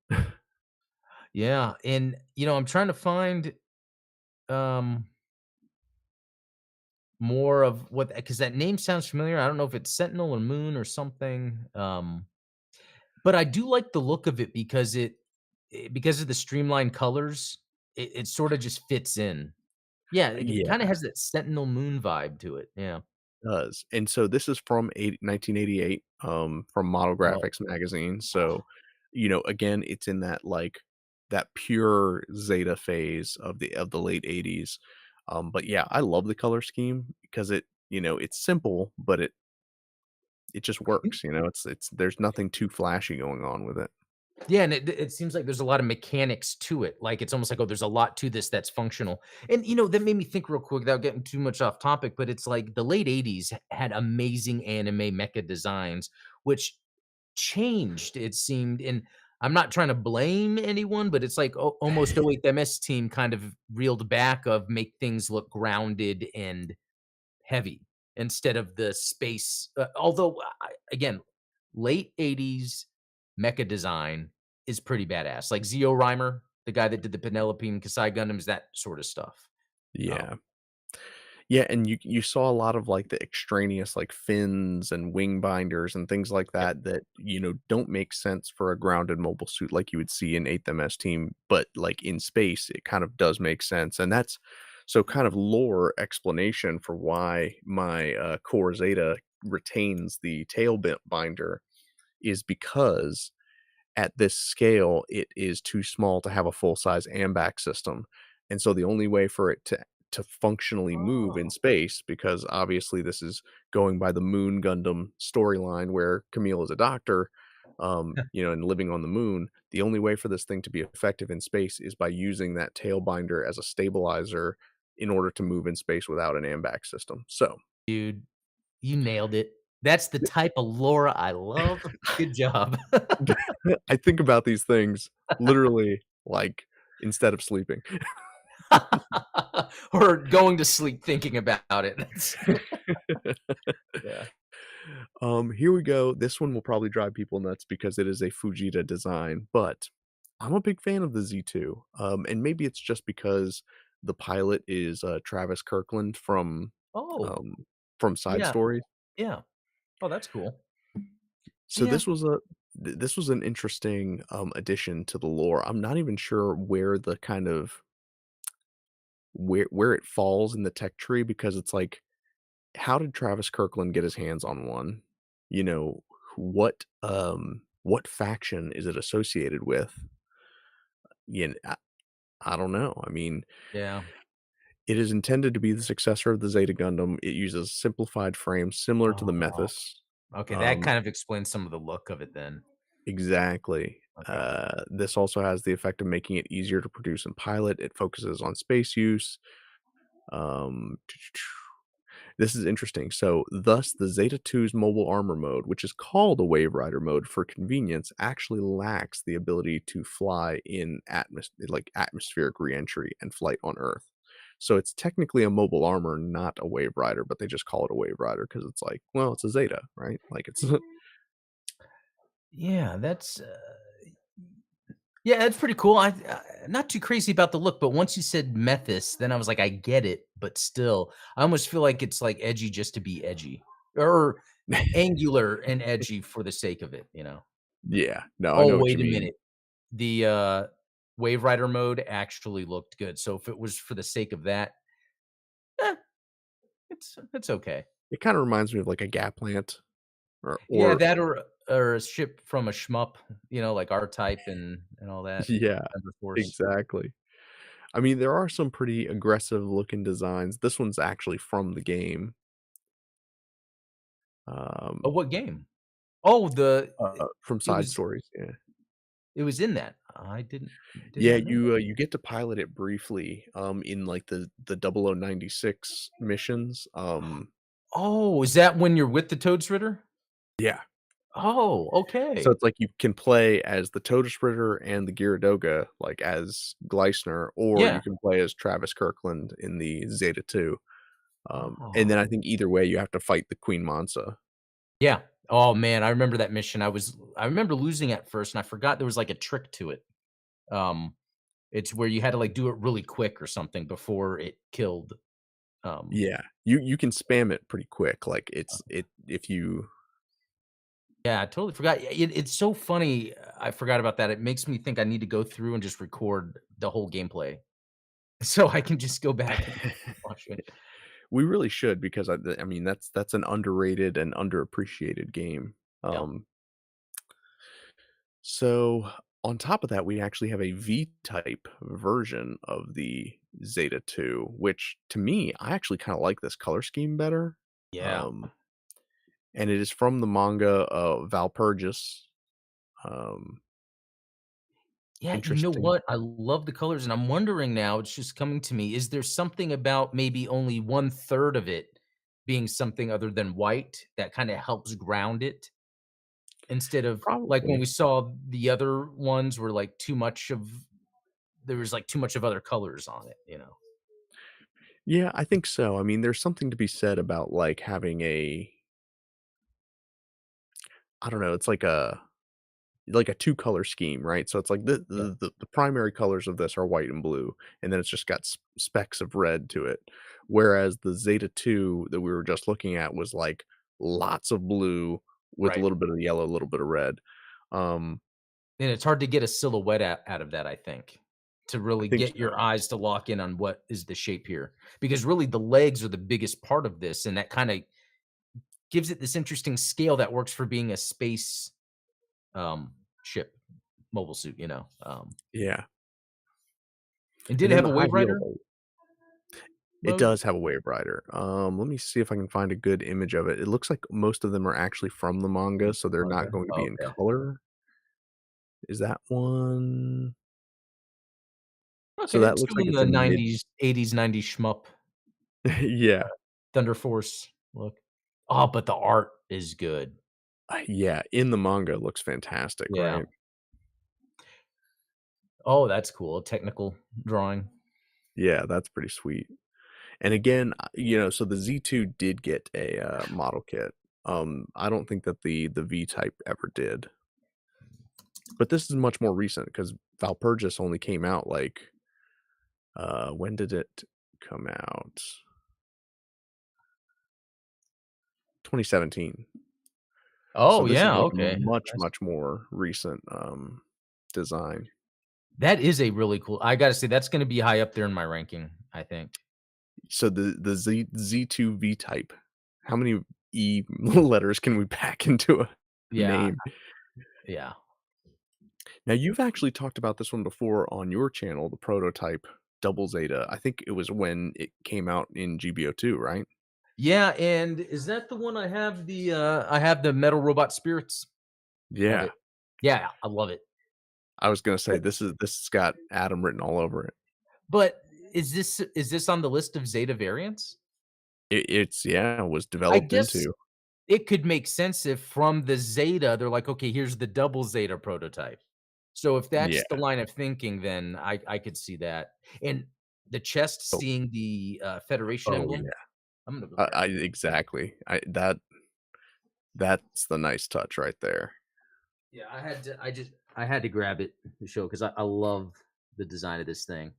Yeah, and, I'm trying to find, um, more of what because that name sounds familiar. I don't know if it's Sentinel or Moon or something, but I do like the look of it because because of the streamlined colors, it sorta just fits in. Yeah, it Yeah, kinda has that Sentinel Moon vibe to it, yeah. it does, and so this is from 1988, from Model Oh, Graphics magazine, so, again, it's in that, like, that pure Zeta phase of the late '80s, but yeah, I love the color scheme because it's simple, but it just I think works, it's there's nothing too flashy going on with it. yeah, and it seems like there's a lot of mechanics to it, like, it's almost like, "Oh, there's a lot to this that's functional," and, that made me think real quick without getting too much off topic, but it's like the late '80s had amazing anime mecha designs, which changed, it seemed, and I'm not trying to blame anyone, but it's like almost 08 MS team kind of reeled back of make things look grounded and heavy instead of the space. Although, again, late '80s mecha design is pretty badass. Like Zio Reimer, the guy that did the Penelope and Kasai Gundams, that sort of stuff. Yeah. Um, Yeah, and you saw a lot of, like, the extraneous, like, fins and wing binders and things like yep. that, don't make sense for a grounded mobile suit like you would see in 8th MS Team, but, like, in space, it kind of does make sense, and that's so kind of lore explanation for why my, Core Zeta retains the tail binder is because at this scale, it is too small to have a full-size AMBAC system, and so the only way for it to functionally move in Oh, space, because obviously this is going by the Moon Gundam storyline where Camille is a doctor, and living on the moon, the only way for this thing to be effective in space is by using that tail binder as a stabilizer in order to move in space without an AMBAC system. So, dude, you nailed it. That's the type of lore I love. Good job. I think about these things literally, like, instead of sleeping. Or going to sleep thinking about it. That's yeah. Here we go. This one will probably drive people nuts because it is a Fujita design, but I'm a big fan of the Z2. And maybe it's just because the pilot is Travis Kirkland Oh, from Side yeah, Stories. yeah. Oh, that's cool. So Yeah. this was an interesting addition to the lore. I'm not even sure where the kind of where it falls in the tech tree because it's like how did Travis Kirkland get his hands on one? You know, what faction is it associated with? You kn I don't know. I mean, Yeah. it is intended to be the successor of the Zeta Gundam. It uses simplified frames similar to the Oh, Methus. okay, that Um, kind of explains some of the look of it then. exactly. Okay. This also has the effect of making it easier to produce and pilot. It focuses on space use. Um This is interesting. So, thus, the Zeta 2's mobile armor mode, which is called a Wave Rider mode for convenience, actually lacks the ability to fly in like atmospheric reentry and flight on Earth. So, it's technically a mobile armor, not a Wave Rider, but they just call it a Wave Rider because it's like, well, it's a Zeta, right? Like it's Yeah, yeah, that's pretty cool. Not too crazy about the look, but once you said Methus, then I was like, I get it, but still, I almost feel like it's like edgy just to be edgy, or angular and edgy for the sake of it. yeah. No, I know Oh, what wait you a mean. minute. The Wave Rider mode actually looked good. So if it was for the sake of that, eh, it's okay. It kind of reminds me of like a Gap plant Yeah, or that or a ship from a shmup, like R-Type and all that. yeah, Thunder Force. exactly. I mean, there are some pretty aggressive looking designs. This one's actually from the game. Oh, Um, what game? Oh, from it Side was Stories, yeah. it was in that. I did Yeah, not know that. you get to pilot it briefly, in, like, the 0096 missions, Oh, is that when you're with the Toadsritter? yeah. Oh, So okay. it's like you can play as the Todesritter and the Gyaradoga, like, as Gleisner, or Yeah. you can play as Travis Kirkland in the Zeta 2, and then Oh. I think either way, you have to fight the Queen Mansa. Yeah. Oh, man, I remember that mission. I remember losing at first, and I forgot there was, like, a trick to it. Um, it's where you had to, like, do it really quick or something before it killed, um Yeah, you can spam it pretty quick, like, if you Yeah, I totally forgot. It's so funny, I forgot about that. It makes me think I need to go through and just record the whole gameplay. so I can just go back and watch it. We really should because I mean, that's an underrated and underappreciated game. Yeah. Um, so on top of that, we actually have a V-type version of the Zeta 2, which to me, I actually kinda like this color scheme better. Yeah. Um, and it is from the manga, Valpurgis. Um, Yeah, you know interesting. what? I love the colors, and I'm wondering now, it's just coming to me, is there something about maybe only 1/3 of it being something other than white that kinda helps ground it? Instead of like, when we Probably. saw the other ones were, like, too much of there was, like, too much of other colors on it, you know? Yeah, I think so. I mean, there's something to be said about, like, having a I don't know, it's like a two-color scheme, right? So it's like Yeah, the primary colors of this are white and blue, and then it's just got specks of red to it. Whereas the Zeta 2 that we were just looking at was like lots of blue with a right. little bit of yellow, a little bit of red. Um, And it's hard to get a silhouette out of that, I think, to I really think get so. your eyes to lock in on what is the shape here. Because really the legs are the biggest part of this, and that kinda gives it this interesting scale that works for being a space, ship, mobile suit, you know? Yeah, And did and it then have the a high Wave heel, Rider it mode? does have a wave rider. Let me see if I can find a good image of it. It looks like most of them are actually from the manga, so they're not Okay, going to be in okay. color. Is that one? So Okay, that it's looks like doing it's the in mid. 90s, 80s, 90s shmup, Yeah. Thunder Force look. Oh, but the art is good. Yeah, in the manga, it looks fantastic, Yeah. right? Oh, that's cool, technical drawing. Yeah, that's pretty sweet. And again, so the Z2 did get a, model kit. I don't think that the V-Type ever did, but this is much more recent because Valpurgis only came out, like, when did it come out? 2017. So Oh, this is, yeah, like, a okay. much, That's much more recent, design. that is a really cool I gotta say, that's gonna be high up there in my ranking, I think. So the Z2 V-Type, how many E letters can we pack into a Yeah, name? yeah. Now you've actually talked about this one before on your channel, the prototype Double Zeta. I think it was when it came out in GBO2, right? Yeah, and is that the one I have the metal robot spirits of Yeah. it. Yeah, I love it. I was gonna say But this has got Adam written all over it. but is this on the list of Zeta variants? It's yeah, it was I developed guess into. it could make sense if from the Zeta, they're like, "Okay, here's the double Zeta prototype." So if Yeah. that's the line of thinking, then I could see that. And the chest Oh, seeing the, Federation oh emblem, yeah. I'm gonna go I grab it. exactly. That's the nice touch right there. Yeah, I had to grab it to show because I love the design of this thing.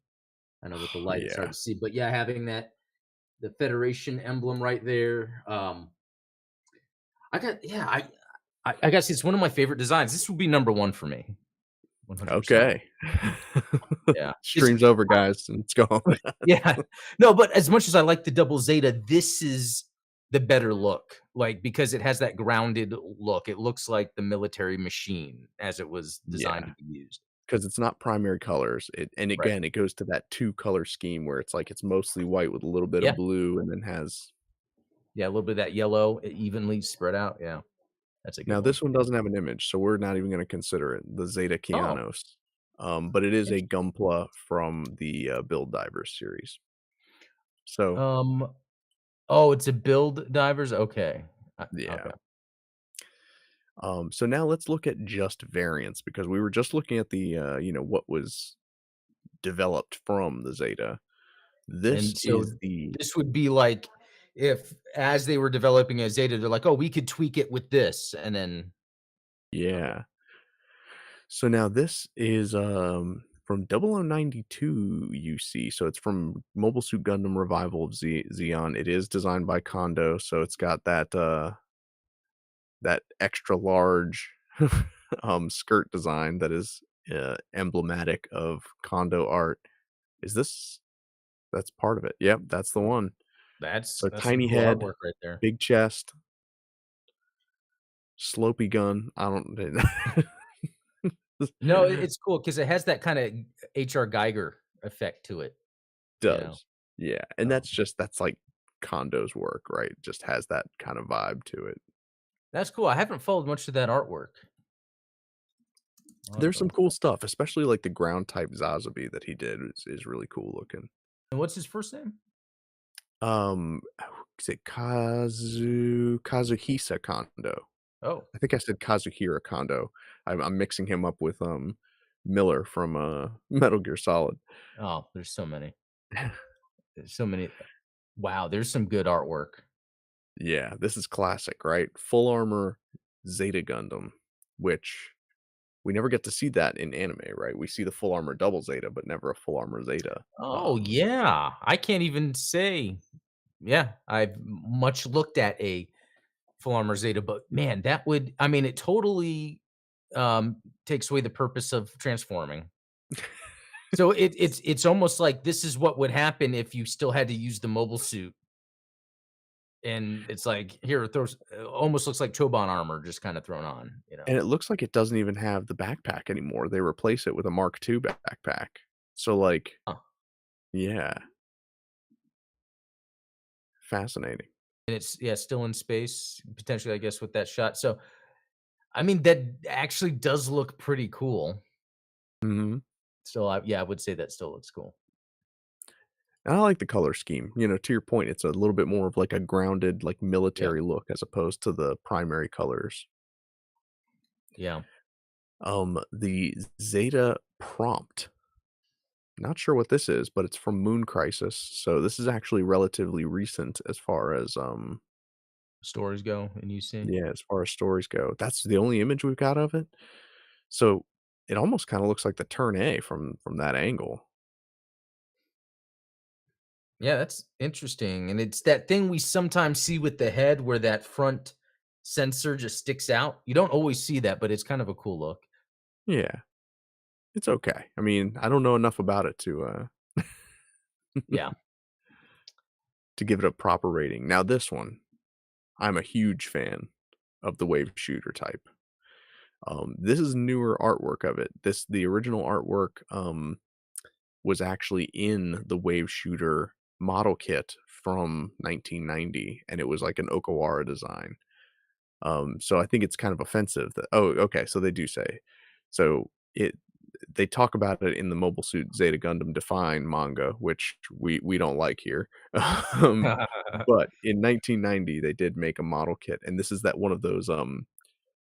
I know with the light, it's hard Yeah. to see, but yeah, having that the Federation emblem right there, I got yeah, I guess it's one of my favorite designs. This would be number 1 for me, 100%. Okay. Yeah, is Stream's over, guys. Let's go home. yeah. No, but as much as I like the double Zeta, this is the better look, like, because it has that grounded look. It looks like the military machine as it was designed Yeah. to be used. 'Cause it's not primary colors, and Right. again, it goes to that two-color scheme where it's like it's mostly white with a little bit Yeah. of blue and then has Yeah, a little bit of that yellow evenly spread out. Yeah, that's a good now one. this one doesn't have an image, so we're not even gonna consider it, the Zeta Oh, Kianos, but it is a interesting. Gunpla from the, Build Divers series. So, Um, oh, it's a build divers? Okay. yeah. Okay. So now let's look at just variants because we were just looking at the, what was developed from the Zeta. This And so is the this would be like if as they were developing a Zeta, they're like, "Oh, we could tweak it with this," and then okay. yeah. So now this is, from 0092 UC, so it's from Mobile Suit Gundam Revival of Zeon. It is designed by Kondo, so it's got that extra large, skirt design that is, emblematic of Kondo art. Is this? That's part of it. Yep, that's the one. So That's some tiny cool head, artwork right there. big chest, slopey gun. I don't No, it's cool because it has that kinda H.R. Geiger effect to it, you know? Does. Yeah, and So, that's, like, Kondo's work, right? Just has that kind of vibe to it. that's cool. I haven't followed much of that artwork. I'll have There's to some look cool that. stuff, especially, like, the ground type Zazabi that he did is really cool looking. And what's his first name? Is it Kazuhisa Kondo? Oh. I think I said Kazuhira Kondo. I'm mixing him up with, Miller from, Metal Gear Solid. Oh, there's so many. There's so many. Wow, there's some good artwork. Yeah, this is classic, right? Full armor Zeta Gundam, which we never get to see that in anime, right? We see the full armor double Zeta, but never a full armor Zeta. Oh, yeah. I can't even say yeah, I've much looked at a Full Armor Zeta, but man, that would I mean, it totally, takes away the purpose of transforming. So it's almost like this is what would happen if you still had to use the mobile suit, and it's like, here, it throws almost looks like Choban armor just kinda thrown on, you know? And it looks like it doesn't even have the backpack anymore. They replace it with a Mark II backpack. So, like, Huh. yeah, fascinating. And it's yeah, still in space, potentially, I guess, with that shot. So, I mean, that actually does look pretty cool. Mhm. So, I would say that still looks cool. And I like the color scheme. To your point, it's a little bit more of like a grounded, like Yeah, military look as opposed to the primary colors. yeah. The Zeta prompt. Not sure what this is, but it's from Moon Crisis. So this is actually relatively recent as far as Stories go, and you see. yeah, as far as stories go. That's the only image we've got of it. So it almost kind of looks like the turn A from that angle. Yeah, that's interesting, and it's that thing we sometimes see with the head where that front sensor just sticks out. You don't always see that, but it's kind of a cool look. Yeah, it's okay. I mean, I don't know enough about it Yeah. to give it a proper rating. Now this one, I'm a huge fan of the wave shooter type. This is newer artwork of it. The original artwork was actually in the wave shooter model kit from 1990, and it was like an Okawara design. So I think it's kind of offensive that okay, so they do say. So they talk about it in the Mobile Suit Zeta Gundam Define manga, which we don't like here. Um, but in 1990, they did make a model kit, and this is that one of those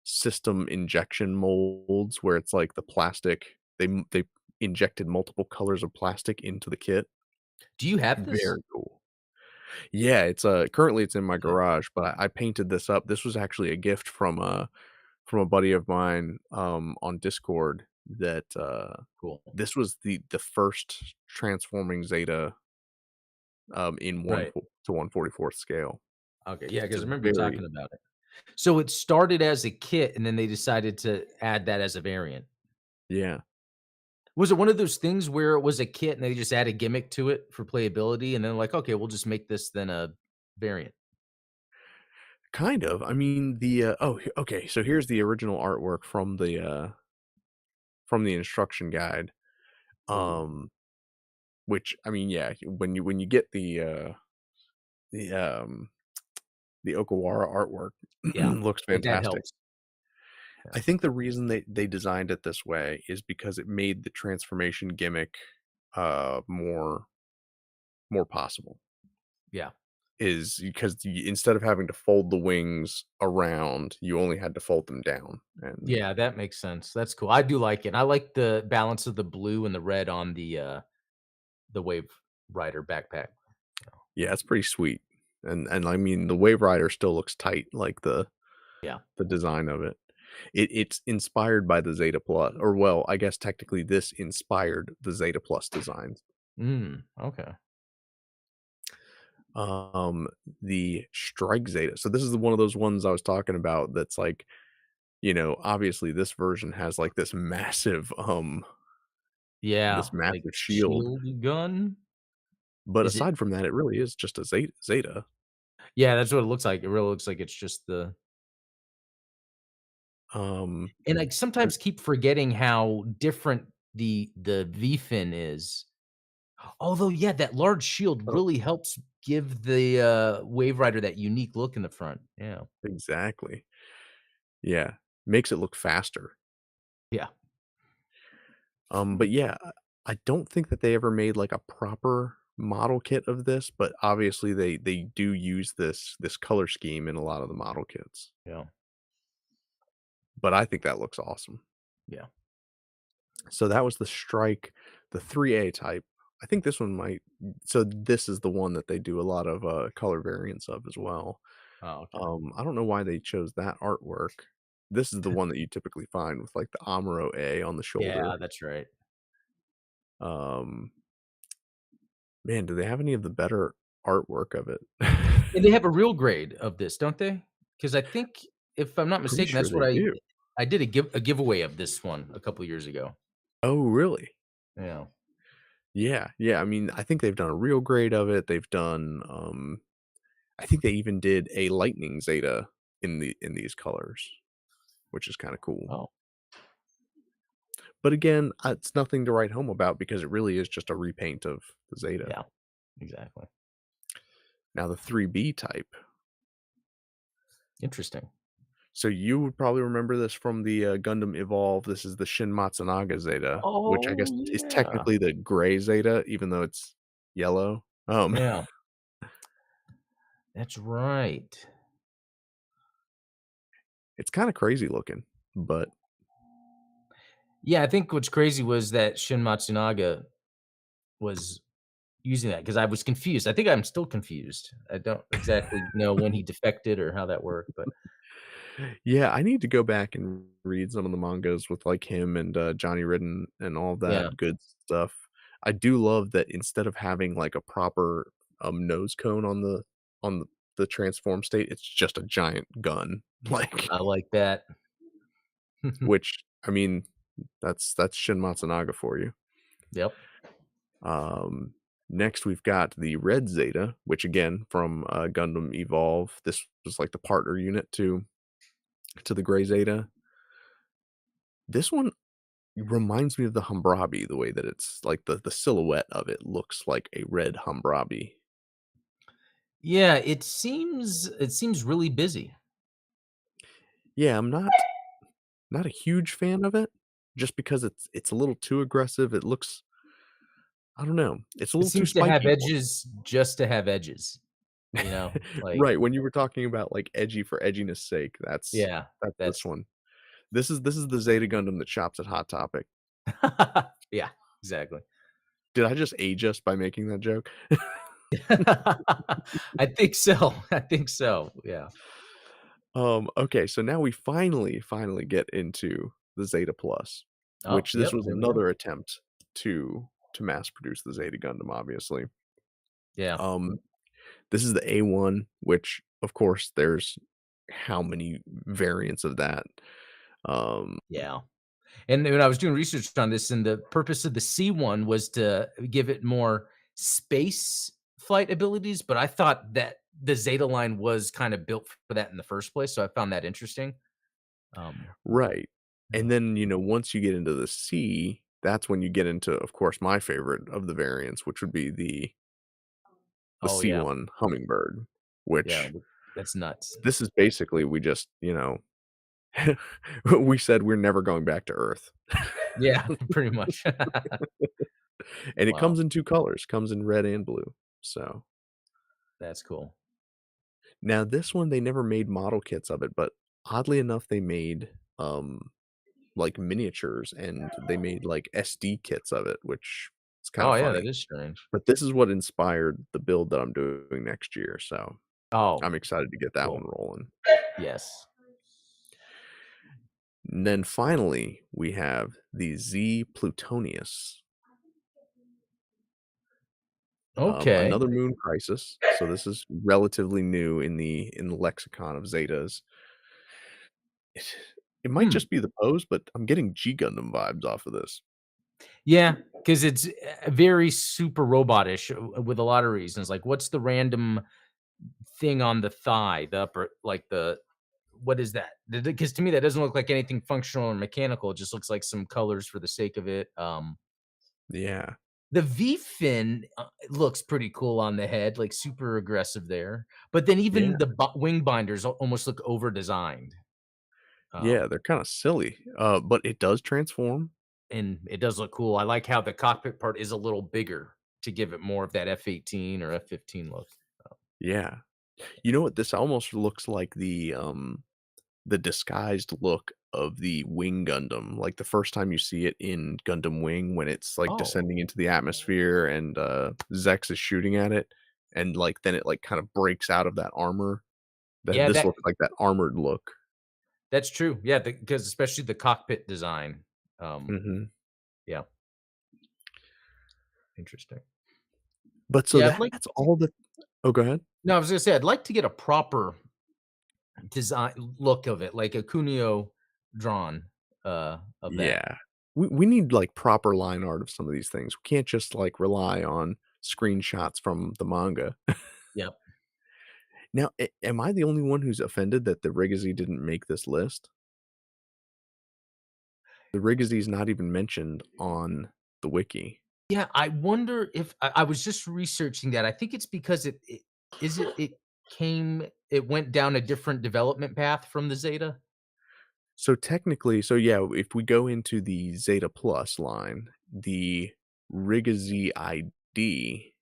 system injection molds where it's like the plastic they injected multiple colors of plastic into the kit. Do you have this? Very cool. Yeah, it's, currently it's in my Okay, garage, but I painted this up. This was actually a gift from a buddy of mine, on Discord that, cool. this was the first transforming Zeta, in Right. to 1/44th scale. Okay, yeah, It's because a I remember you very talking about it. So it started as a kit, and then they decided to add that as a variant. yeah. Was it one of those things where it was a kit and they just add a gimmick to it for playability, and then like, "Okay, we'll just make this then a variant." Kind of. I mean, okay, so here's the original artwork from the instruction guide, Ooh. um, which, I mean, yeah, when you get the, the Okawara artwork, Yeah, looks that fantastic. helps. Yeah. I think the reason they designed it this way is because it made the transformation gimmick, more possible. Yeah. Is because instead of having to fold the wings around, you only had to fold them down, and Yeah, that makes sense. That's cool. I do like it. I like the balance of the blue and the red on the Wave Rider backpack. yeah, it's pretty sweet. And I mean, the Wave Rider still looks tight, like Yeah. the design of it. It's inspired by the Zeta Plus, or well, I guess technically this inspired the Zeta Plus designs. Okay. Um, the Strike Zeta. So this is one of those ones I was talking about that's like, obviously this version has like Yeah, this like massive shield. shield gun? But Is it? aside from that, it really is just a Zeta. Yeah, that's what it looks like. It really looks like it's just the Um, and I there sometimes keep forgetting how different the V fin is. Although, yeah, that large shield oh, really helps give the, Wave Rider that unique look in the front. Yeah. exactly. Yeah, makes it look faster. Yeah. But yeah, I don't think that they ever made, like, a proper model kit of this, but obviously they do use this color scheme in a lot of the model kits. Yeah. But I think that looks awesome. Yeah. So that was the Strike, the 3A type. I think this one might so this is the one that they do a lot of, color variants of as well. Oh, okay. I don't know why they chose that artwork. This is the one that you typically find with, like, the Amuro A on the Yeah, shoulder. that's right. Um, man, do they have any of the better artwork of it? And they have a real grade of this, don't they? Because I think, if I'm not Pretty mistaken, sure that's they what do. I did a giveaway of this one a couple years ago. Oh, really? Yeah. Yeah, yeah, I mean, I think they've done a real grade of it. They've done, I think they even did a Lightning Zeta in these colors, which is kinda cool. Oh, But again, it's nothing to write home about because it really is just a repaint of the Zeta. yeah, exactly. Now the 3B type. Interesting. So you would probably remember this from the, Gundam Evolve. This is the Shin Matsunaga Zeta, which I Oh, guess is yeah. technically the gray Zeta, even though it's yellow. Yeah, that's right. It's kinda crazy looking, but Yeah, I think what's crazy was that Shin Matsunaga was using that because I was confused. I think I'm still confused. I don't exactly know when he defected or how that worked, but yeah, I need to go back and read some of the mangas with, like, him and, Johnny Ridden and all yeah. that good stuff. I do love that instead of having, like, a proper, nose cone on the transform state, it's just a giant gun, like, I like that. which, I mean, that's Shin Matsunaga for you. Yep. Um, Next we've got the Red Zeta, which again from, Gundam Evolve. This was, like, the partner unit to the Gray Zeta. This one reminds me of the Humbrabi, the way that it's like the silhouette of it looks like a red Humbrabi. Yeah, it seems really busy. Yeah, I'm not a huge fan of it just because it's a little too aggressive. It looks I don't know, it's a It little too seems to have spiky for edges just to have edges, me. like Right, when you were talking about, like, edgy for edginess sake, yeah, that's this that's one. This is the Zeta Gundam that shops at Hot Topic. yeah, exactly. Did I just age us by making that joke? I think so, I think so, yeah. Okay, so now we finally get into the Zeta Plus, Oh, which this yep, was there we go. another attempt to mass produce the Zeta Gundam, obviously. Yeah, Um, this is the A1, which of course there's how many variants of that. Um, yeah. And when I was doing research on this, and the purpose of the C1 was to give it more space flight abilities, but I thought that the Zeta line was kind of built for that in the first place, so I found that interesting. Um, right. yeah. And then, once you get into the C, that's when you get into, of course, my favorite of the variants, which would be the Oh, yeah. C1 Hummingbird, Yeah, which that's nuts. this is basically we just, we said we're never going back to Earth. Yeah, pretty much. And it Wow, comes in 2 colors, comes in red and blue. So, that's cool. now this one, they never made model kits of it, but oddly enough, they made, like, miniatures, and they made, like, SD kits of it, which is kinda Oh, yeah, that funny. is strange. But this is what inspired the build that I'm doing next year, so Oh, I'm excited to get that one cool. rolling. Yes. And then finally, we have the Z Plutonius. Okay. Another Moon Crisis, so this is relatively new in the lexicon of Zetas. It it might Hmm. just be the pose, but I'm getting G Gundam vibes off of this. Yeah, because it's, very super robotish, with a lot of reasons, like, what's the random thing on the thigh, the upper like, the what is that? Because to me, that doesn't look like anything functional or mechanical, it just looks like some colors for the sake of it. Yeah. The V fin, looks pretty cool on the head, like, super aggressive there, but then Yeah. even the wing binders almost look over-designed, Yeah, they're kinda silly, but it does transform. and it does look cool. I like how the cockpit part is a little bigger to give it more of that F-18 or F-15 look. Yeah. You know what? This almost looks like the disguised look of the Wing Gundam, like, the first time you see it in Gundam Wing when it's, like, Oh, descending into the atmosphere and, Zex is shooting at it, and, like, then it, like, kind of breaks out of that armor. That yeah, this looks like that armored look. that's true. Yeah, because especially the cockpit design. Um, Mhm. yeah, interesting. But so Yeah, I'd like that's to all the Oh, go ahead. no, I was gonna say, I'd like to get a proper design look of it, like a Kunio drawn, of that. Yeah. We need, like, proper line art of some of these things. We can't just, like, rely on screenshots from the manga. Yep. Now, am I the only one who's offended that the Rigazi didn't make this list? The Rigazi is not even mentioned on the wiki. Yeah, I wonder if I was just researching that. I think it's because it went down a different development path from the Zeta? So technically yeah, if we go into the Zeta Plus line, the Rigazi ID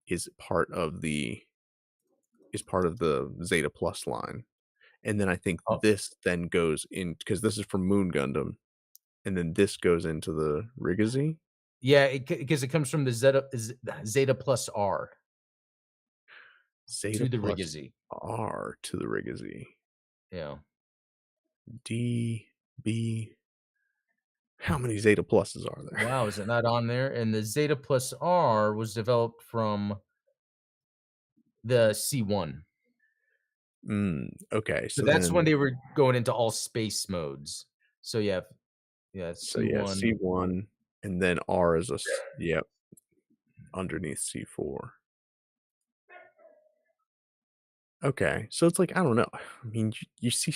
is part of the Zeta Plus line. And then I think Oh, this then goes in because this is from Moon Gundam, and then this goes into the Rigazi? yeah, because it comes from the Zeta plus R Zeta to the plus Rigazi. R to the Rigazi. Yeah. D, B how many Zeta Pluses are there? Wow, is it not on there? And the Zeta plus R was developed from the C1. Okay, So so that's when then they were going into all space modes. So yeah, so yeah, C1. C1 and then R is yep, underneath C4. Okay, so it's like, I don't know. I mean, you see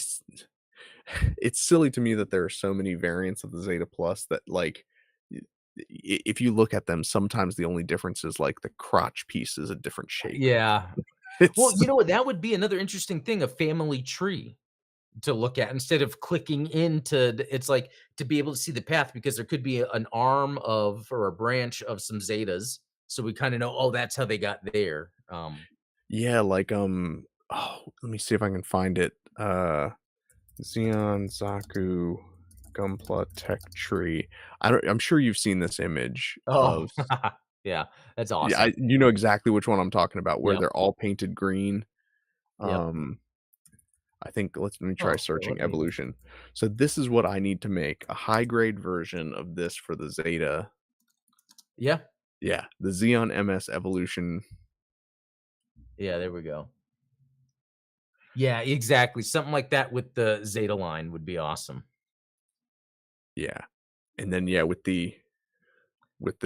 it's silly to me that there are so many variants of the Zeta Plus that, like, I if you look at them, sometimes the only difference is, like, the crotch piece is a different shape. Yeah. Well, It's you know what? That would be another interesting thing, a family tree to look at instead of clicking into it's like to be able to see the path because there could be an arm of or a branch of some Zetas. So we kind of know, oh, that's how they got there. yeah, like, let me see if I can find it. Xeon Zaku Gunpla Tech Tree. I'm sure you've seen this image Oh, of yeah, that's yeah, awesome. you know exactly which one I'm talking about, where Yep. they're all painted green. Yep. Um, I think let me try Oh, well, searching let me, evolution. So this is what I need to make, a high grade version of this for the Zeta. yeah. Yeah, the Xeon MS Evolution. Yeah, there we go. Yeah, exactly. Something like that with the Zeta line would be awesome. Yeah, and then, yeah, with the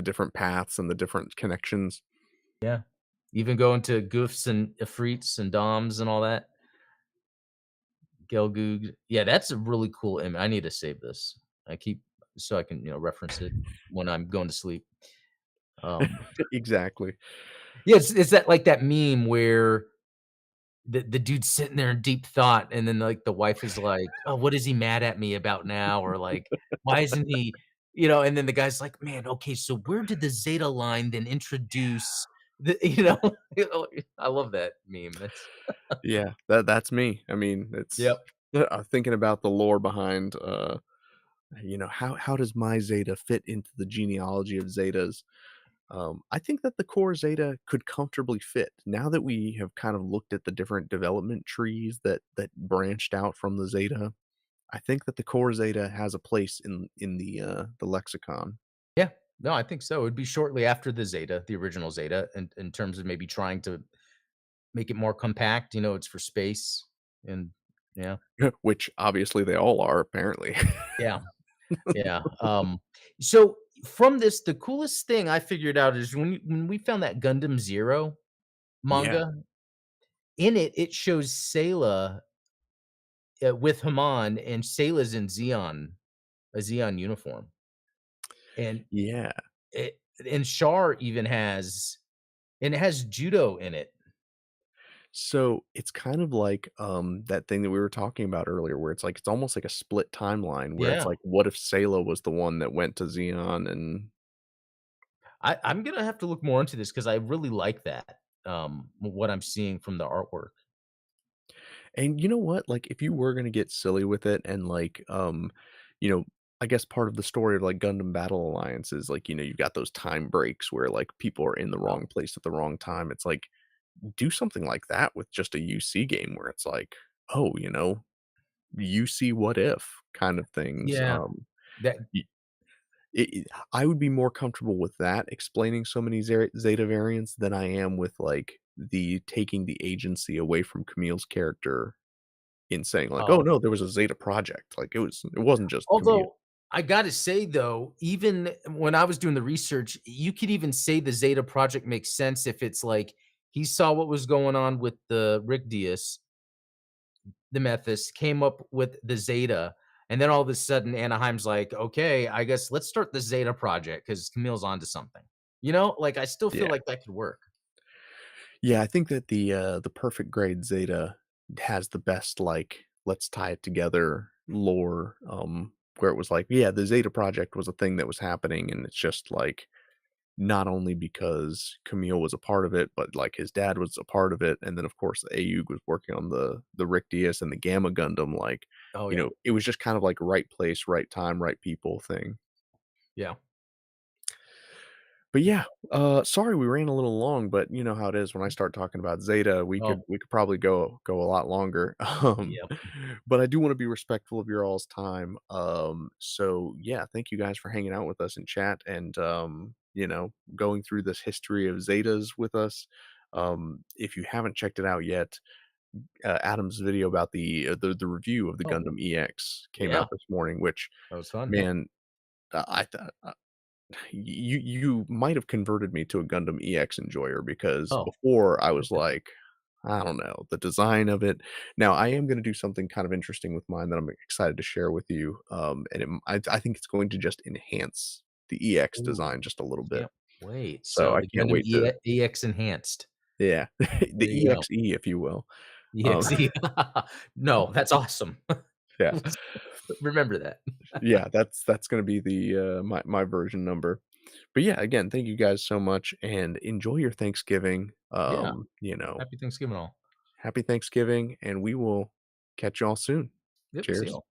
different paths and the different connections. Yeah. Even go into goofs and ifrits and doms and all that. Gelgoog. Yeah, that's a really cool image. I need to save this. I keep so I can, reference it when I'm going to sleep. Um, Exactly. yeah, it's that like that meme where the dude's sitting there in deep thought, and then like the wife is like, "Oh, what is he mad at me about now?" Or like, "Why isn't he?" And then the guy's like, "Man, okay, so where did the Zeta line then introduce the?" I love that meme. That's Yeah, that's me. I mean, yep. it's thinking about the lore behind, how does my Zeta fit into the genealogy of Zetas? I think that the core Zeta could comfortably fit. Now that we have kind of looked at the different development trees that branched out from the Zeta, I think that the core Zeta has a place in the lexicon. Yeah. No, I think so. It'd be shortly after the Zeta, the original Zeta, in terms of maybe trying to make it more compact. It's for space, and yeah, Which obviously they all are apparently. yeah, yeah. So from this, the coolest thing I figured out is when we found that Gundam Zero Yeah. manga, in it, it shows Sayla, with Haman, and Sayla's in a Zeon uniform, and Yeah. it and Char even has and it has judo in it. So, it's kind of like, that thing that we were talking about earlier where it's like it's almost like a split timeline where it's Yeah. like, what if Sayla was the one that went to Xeon and I'm gonna have to look more into this because I really like that, what I'm seeing from the artwork. you know what? Like, if you were gonna get silly with it and, like, you know, I guess part of the story of, like, Gundam Battle Alliance is, like, you've got those time breaks where, like, people are in the Oh, wrong place at the wrong time. It's like, do something like that with just a UC game where it's like, "Oh, UC what if," kind of things. yeah, that Y it I would be more comfortable with that explaining so many Zeta variants than I am with, like, the taking the agency away from Camille's character in saying like, "Oh, oh, no, there was a Zeta project." Like, it wasn't just Camille. although, I gotta say, though, even when I was doing the research, you could even say the Zeta project makes sense if it's like, he saw what was going on with the Rigdius, the Methus, came up with the Zeta, and then all of a sudden, Anaheim's like, "Okay, I guess let's start the Zeta project because Camille's onto something." Like, I still feel Yeah. like that could work. Yeah, I think that the perfect grade Zeta has the best, like, let's tie it together lore, where it was like, yeah, the Zeta project was a thing that was happening, and it's just like not only because Camille was a part of it, but, like, his dad was a part of it, and then, of course, the AUG was working on the Rictius and the Gamma Gundam, like, Oh, yeah. it was just kind of like right place, right time, right people thing. Yeah. But yeah, sorry we ran a little long, but you know how it is when I start talking about Zeta, Oh, we could probably go a lot longer. yeah. But I do wanna be respectful of your all's time. So yeah, thank you guys for hanging out with us in chat and, going through this history of Zetas with us. If you haven't checked it out yet, Adam's video about the review of the Oh, Gundam EX came yeah. out this morning, which, That was fun. man, I thought you might have converted me to a Gundam EX enjoyer because Oh, before I was like, I don't know, the design of it. Now I am gonna do something kind of interesting with mine that I'm excited to share with you, and I think it's going to just enhance the EX ooh, design just a little bit. can't wait. So So I the can't Gundam wait to EX Enhanced. yeah, the There you go. EXE, if you will. Um, EXE. No, that's awesome. yeah, Remember that. yeah, that's gonna be my version number. But yeah, again, thank you guys so much and enjoy your Thanksgiving. Yeah. Happy Thanksgiving all. Happy Thanksgiving, and we will catch y'all soon. Yep. See Cheers. y'all.